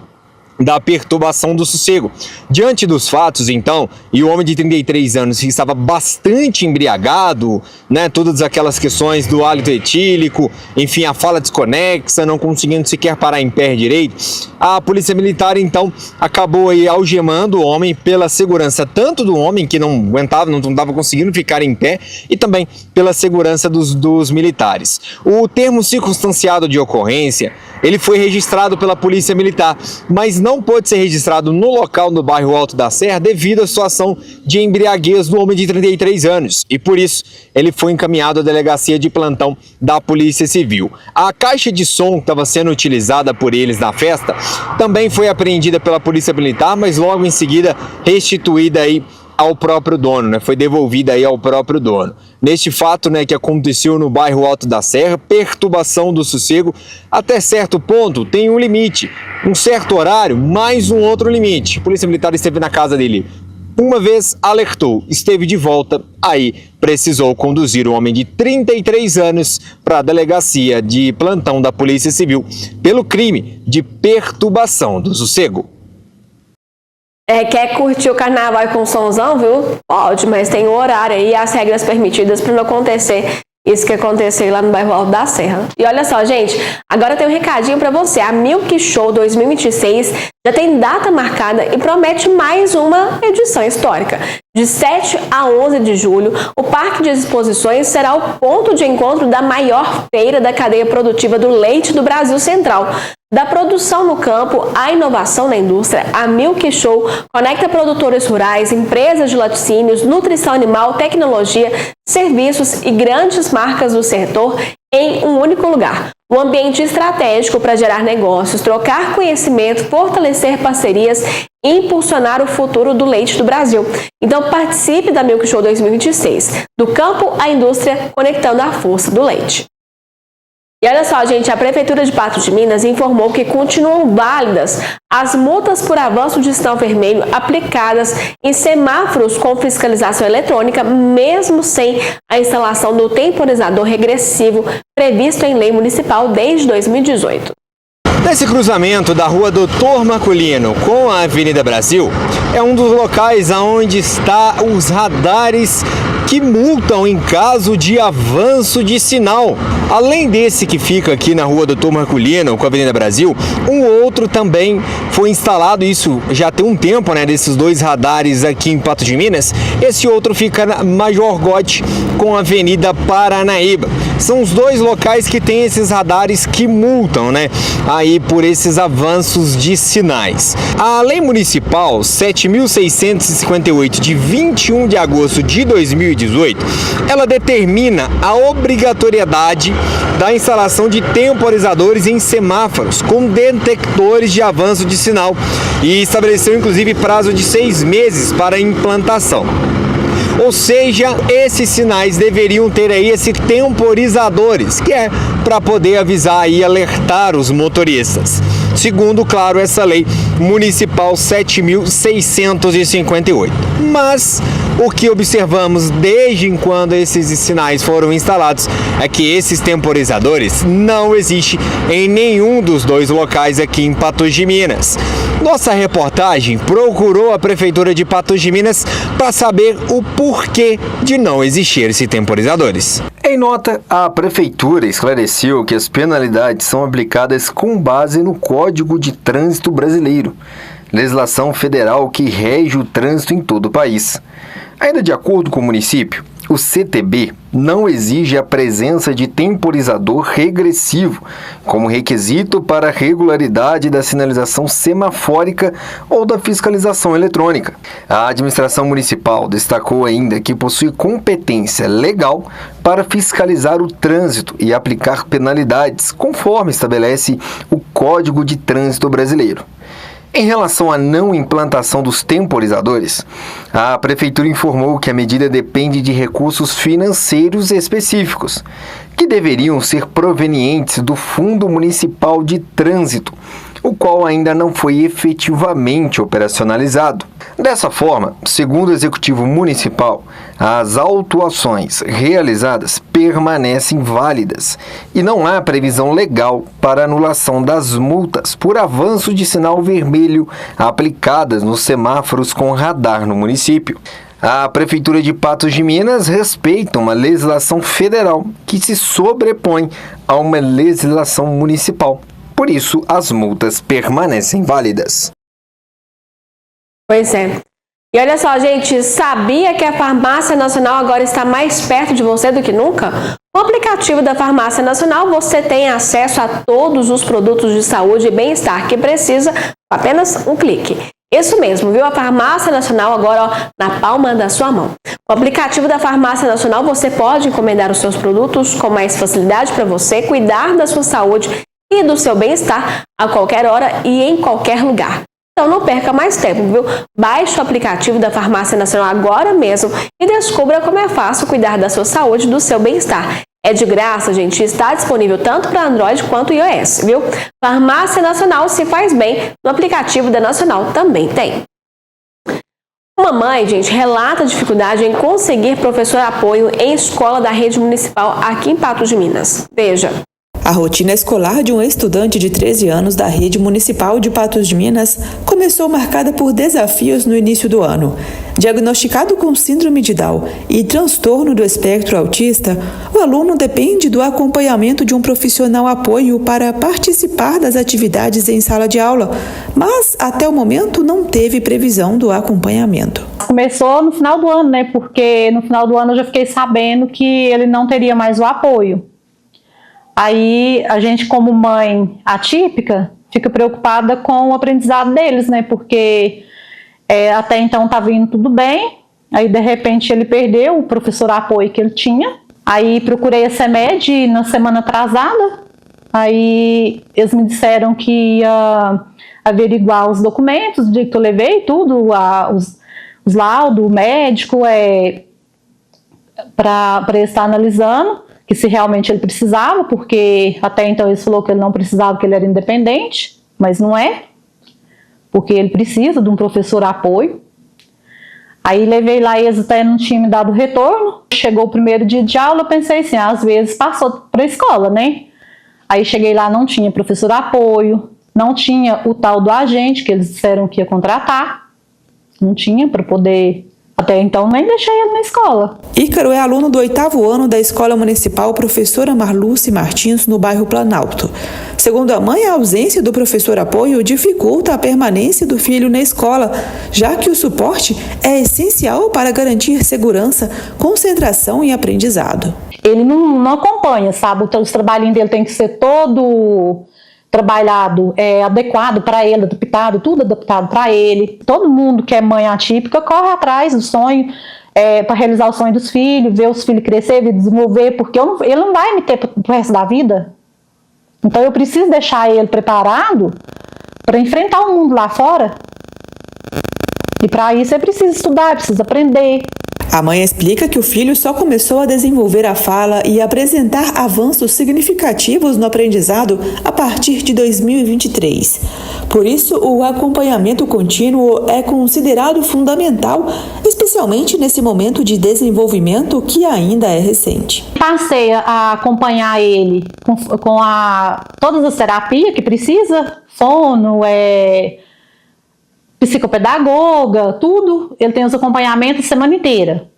da perturbação do sossego. Diante dos fatos, então, e o homem de 33 anos que estava bastante embriagado, né, todas aquelas questões do hálito etílico, enfim, a fala desconexa, não conseguindo sequer parar em pé direito, a polícia militar, então, acabou aí algemando o homem pela segurança tanto do homem, que não aguentava, não estava conseguindo ficar em pé, e também pela segurança dos militares. O termo circunstanciado de ocorrência, ele foi registrado pela polícia militar, mas não pôde ser registrado no local no bairro Alto da Serra devido à situação de embriaguez do homem de 33 anos e por isso ele foi encaminhado à delegacia de plantão da Polícia Civil. A caixa de som que estava sendo utilizada por eles na festa também foi apreendida pela Polícia Militar, mas logo em seguida restituída aí ao próprio dono, né? Foi devolvida aí ao próprio dono. Neste fato, né, que aconteceu no bairro Alto da Serra, perturbação do sossego até certo ponto tem um limite, um certo horário, mais um outro limite. A Polícia Militar esteve na casa dele uma vez, alertou, esteve de volta, aí precisou conduzir o homem de 33 anos para a delegacia de plantão da Polícia Civil pelo crime de perturbação do sossego. Quer curtir o carnaval com somzão, viu? Pode, mas tem o horário aí e as regras permitidas para não acontecer isso que aconteceu lá no bairro Alto da Serra. E olha só, gente, agora tem um recadinho para você. A Milk Show 2026 já tem data marcada e promete mais uma edição histórica. De 7 a 11 de julho, o Parque de Exposições será o ponto de encontro da maior feira da cadeia produtiva do leite do Brasil Central. Da produção no campo à inovação na indústria, a Milk Show conecta produtores rurais, empresas de laticínios, nutrição animal, tecnologia, serviços e grandes marcas do setor em um único lugar. Um ambiente estratégico para gerar negócios, trocar conhecimento, fortalecer parcerias e impulsionar o futuro do leite do Brasil. Então participe da Milk Show 2026, do campo à indústria, conectando a força do leite. E olha só, gente, a Prefeitura de Patos de Minas informou que continuam válidas as multas por avanço de sinal vermelho aplicadas em semáforos com fiscalização eletrônica, mesmo sem a instalação do temporizador regressivo previsto em lei municipal desde 2018. Nesse cruzamento da rua Doutor Marculino com a Avenida Brasil, é um dos locais onde estão os radares que multam em caso de avanço de sinal. Além desse que fica aqui na rua Doutor Marculino com a Avenida Brasil, um outro também foi instalado, isso já tem um tempo, né, desses dois radares aqui em Patos de Minas. Esse outro fica na Major Gotti com a Avenida Paranaíba. São os dois locais que tem esses radares que multam, né, aí por esses avanços de sinais. A Lei Municipal 7.658 de 21 de agosto de 2018, ela determina a obrigatoriedade da instalação de temporizadores em semáforos com detectores de avanço de sinal e estabeleceu inclusive prazo de 6 meses para a implantação. Ou seja, esses sinais deveriam ter aí esses temporizadores, que é para poder avisar e alertar os motoristas. Segundo, claro, essa lei municipal 7.658. Mas o que observamos desde quando esses sinais foram instalados é que esses temporizadores não existem em nenhum dos dois locais aqui em Patos de Minas. Nossa reportagem procurou a Prefeitura de Patos de Minas para saber o porquê de não existir esses temporizadores. Em nota, a Prefeitura esclareceu que as penalidades são aplicadas com base no Código de Trânsito Brasileiro, legislação federal que rege o trânsito em todo o país. Ainda de acordo com o município, o CTB não exige a presença de temporizador regressivo como requisito para a regularidade da sinalização semafórica ou da fiscalização eletrônica. A administração municipal destacou ainda que possui competência legal para fiscalizar o trânsito e aplicar penalidades, conforme estabelece o Código de Trânsito Brasileiro. Em relação à não implantação dos temporizadores, a Prefeitura informou que a medida depende de recursos financeiros específicos, que deveriam ser provenientes do Fundo Municipal de Trânsito, o qual ainda não foi efetivamente operacionalizado. Dessa forma, segundo o Executivo Municipal, as autuações realizadas permanecem válidas e não há previsão legal para anulação das multas por avanço de sinal vermelho aplicadas nos semáforos com radar no município. A Prefeitura de Patos de Minas respeita uma legislação federal que se sobrepõe a uma legislação municipal. Por isso, as multas permanecem válidas. Pois é. E olha só, gente, sabia que a Farmácia Nacional agora está mais perto de você do que nunca? No aplicativo da Farmácia Nacional, você tem acesso a todos os produtos de saúde e bem-estar que precisa com apenas um clique. Isso mesmo, viu? A Farmácia Nacional agora na palma da sua mão. Com o aplicativo da Farmácia Nacional, você pode encomendar os seus produtos com mais facilidade para você cuidar da sua saúde e do seu bem-estar a qualquer hora e em qualquer lugar. Então não perca mais tempo, viu? Baixe o aplicativo da Farmácia Nacional agora mesmo e descubra como é fácil cuidar da sua saúde e do seu bem-estar. É de graça, gente, está disponível tanto para Android quanto iOS, viu? Farmácia Nacional se faz bem, no aplicativo da Nacional também tem. Uma mãe, gente, relata dificuldade em conseguir professor apoio em escola da rede municipal aqui em Patos de Minas. Veja. A rotina escolar de um estudante de 13 anos da rede municipal de Patos de Minas começou marcada por desafios no início do ano. Diagnosticado com síndrome de Down e transtorno do espectro autista, o aluno depende do acompanhamento de um profissional apoio para participar das atividades em sala de aula, mas até o momento não teve previsão do acompanhamento. Começou no final do ano, né? Porque no final do ano eu já fiquei sabendo que ele não teria mais o apoio. Aí a gente, como mãe atípica, fica preocupada com o aprendizado deles, né? Porque até então estava indo tudo bem, aí de repente ele perdeu o professor apoio que ele tinha. Aí procurei a CEMED na semana atrasada, aí eles me disseram que ia averiguar os documentos, o dia que eu levei tudo, os laudos, médico, para eles estar analisando, que se realmente ele precisava, porque até então ele falou que ele não precisava, que ele era independente, mas não é, porque ele precisa de um professor apoio. Aí levei lá e eles até não tinham me dado retorno. Chegou o primeiro dia de aula, eu pensei assim, às vezes passou para a escola, né? Aí cheguei lá, não tinha professor apoio, não tinha o tal do agente, que eles disseram que ia contratar, não tinha para poder... Até então, nem deixei ele na escola. Ícaro é aluno do 8º ano da Escola Municipal Professora Marluce Martins, no bairro Planalto. Segundo a mãe, a ausência do professor apoio dificulta a permanência do filho na escola, já que o suporte é essencial para garantir segurança, concentração e aprendizado. Ele não acompanha, sabe? Os trabalhinhos dele tem que ser todo... trabalhado, adequado para ele, adaptado, tudo adaptado para ele. Todo mundo que é mãe atípica corre atrás do sonho, para realizar o sonho dos filhos, ver os filhos crescer, ver desenvolver, porque ele não vai me ter para o resto da vida. Então eu preciso deixar ele preparado para enfrentar o mundo lá fora. E para isso é preciso estudar, precisa aprender. A mãe explica que o filho só começou a desenvolver a fala e apresentar avanços significativos no aprendizado a partir de 2023. Por isso, o acompanhamento contínuo é considerado fundamental, especialmente nesse momento de desenvolvimento que ainda é recente. Passei a acompanhar ele com todas as terapias que precisa, fono, psicopedagoga, tudo. Ele tem os acompanhamentos a semana inteira.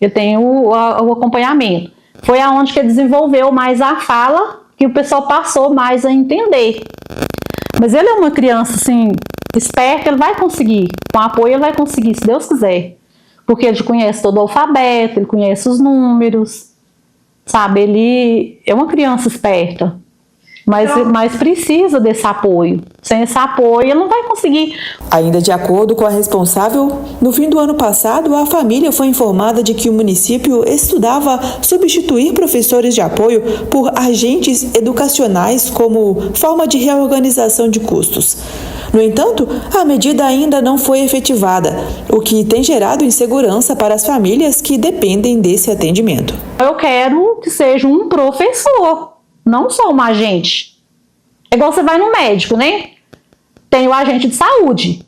Ele tem o acompanhamento. Foi aonde que ele desenvolveu mais a fala, que o pessoal passou mais a entender. Mas ele é uma criança, assim, esperta, ele vai conseguir. Com apoio ele vai conseguir, se Deus quiser. Porque ele conhece todo o alfabeto, ele conhece os números, sabe? Ele é uma criança esperta. Mas precisa desse apoio. Sem esse apoio, ele não vai conseguir. Ainda de acordo com a responsável, no fim do ano passado, a família foi informada de que o município estudava substituir professores de apoio por agentes educacionais como forma de reorganização de custos. No entanto, a medida ainda não foi efetivada, o que tem gerado insegurança para as famílias que dependem desse atendimento. Eu quero que seja um professor, não só um agente. É igual você vai no médico, né? Tem o agente de saúde.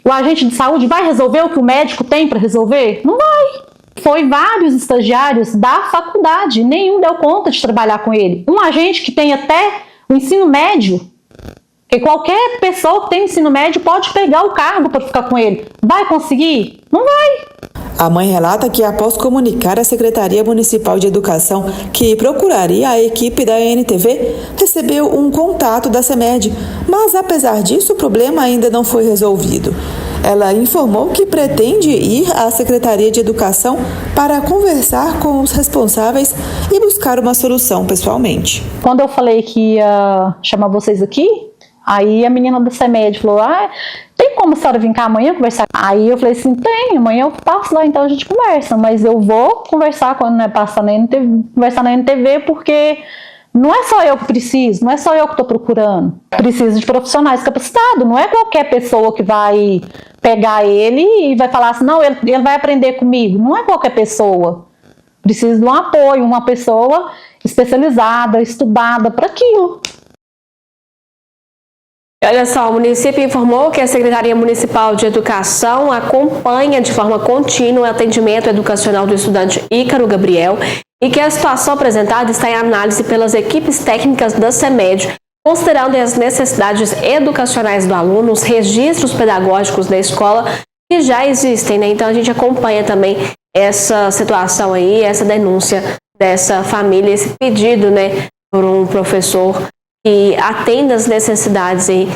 O agente de saúde vai resolver o que o médico tem para resolver? Não vai. Foi vários estagiários da faculdade, nenhum deu conta de trabalhar com ele. Um agente que tem até o ensino médio, que qualquer pessoa que tem ensino médio pode pegar o cargo para ficar com ele. Vai conseguir? Não vai. A mãe relata que, após comunicar à Secretaria Municipal de Educação que procuraria a equipe da ANTV, recebeu um contato da CEMED, mas apesar disso o problema ainda não foi resolvido. Ela informou que pretende ir à Secretaria de Educação para conversar com os responsáveis e buscar uma solução pessoalmente. Quando eu falei que ia chamar vocês aqui, aí a menina da CEMED falou, tem como a senhora vir cá amanhã conversar? Aí eu falei assim, tem, amanhã eu passo lá, então a gente conversa, mas eu vou conversar quando passar na NTV, conversar na NTV, porque não é só eu que preciso, não é só eu que estou procurando. Preciso de profissionais capacitados, não é qualquer pessoa que vai pegar ele e vai falar assim, não, ele vai aprender comigo. Não é qualquer pessoa. Precisa de um apoio, uma pessoa especializada, estudada para aquilo. Olha só, o município informou que a Secretaria Municipal de Educação acompanha de forma contínua o atendimento educacional do estudante Ícaro Gabriel e que a situação apresentada está em análise pelas equipes técnicas da CEMED, considerando as necessidades educacionais do aluno, os registros pedagógicos da escola que já existem, né? Então a gente acompanha também essa situação aí, essa denúncia dessa família, esse pedido, né, por um professor que atenda as necessidades aí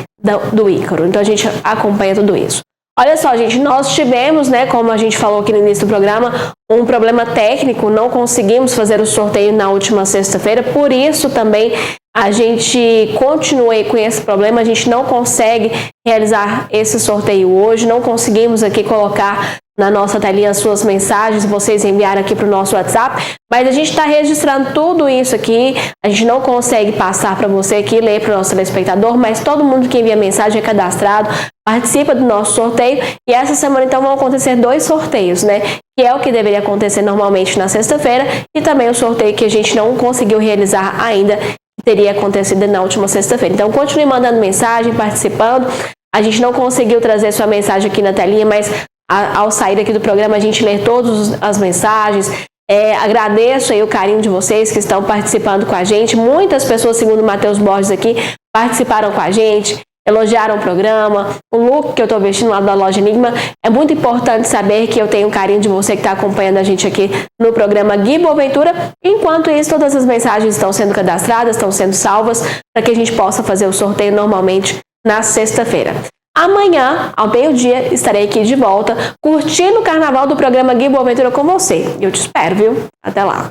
do Ícaro. Então a gente acompanha tudo isso. Olha só, gente, nós tivemos, né, como a gente falou aqui no início do programa, um problema técnico, não conseguimos fazer o sorteio na última sexta-feira, por isso também a gente continua aí com esse problema, a gente não consegue realizar esse sorteio hoje, não conseguimos aqui colocar na nossa telinha as suas mensagens, vocês enviaram aqui para o nosso WhatsApp, mas a gente está registrando tudo isso aqui, a gente não consegue passar para você aqui, ler para o nosso telespectador, mas todo mundo que envia mensagem é cadastrado, participa do nosso sorteio, e essa semana então vão acontecer 2 sorteios, né, que é o que deveria acontecer normalmente na sexta-feira, e também o sorteio que a gente não conseguiu realizar ainda, que teria acontecido na última sexta-feira. Então continue mandando mensagem, participando, a gente não conseguiu trazer sua mensagem aqui na telinha, mas ao sair aqui do programa a gente lê todas as mensagens. Agradeço aí o carinho de vocês que estão participando com a gente. Muitas pessoas, segundo o Matheus Borges aqui, participaram com a gente, elogiaram o programa. O look que eu estou vestindo lá da loja Enigma. É muito importante saber que eu tenho o carinho de você que está acompanhando a gente aqui no programa Gui Boaventura. Enquanto isso, todas as mensagens estão sendo cadastradas, estão sendo salvas, para que a gente possa fazer o sorteio normalmente na sexta-feira. Amanhã, ao meio-dia, estarei aqui de volta, curtindo o carnaval do programa Gui Boaventura com você. Eu te espero, viu? Até lá!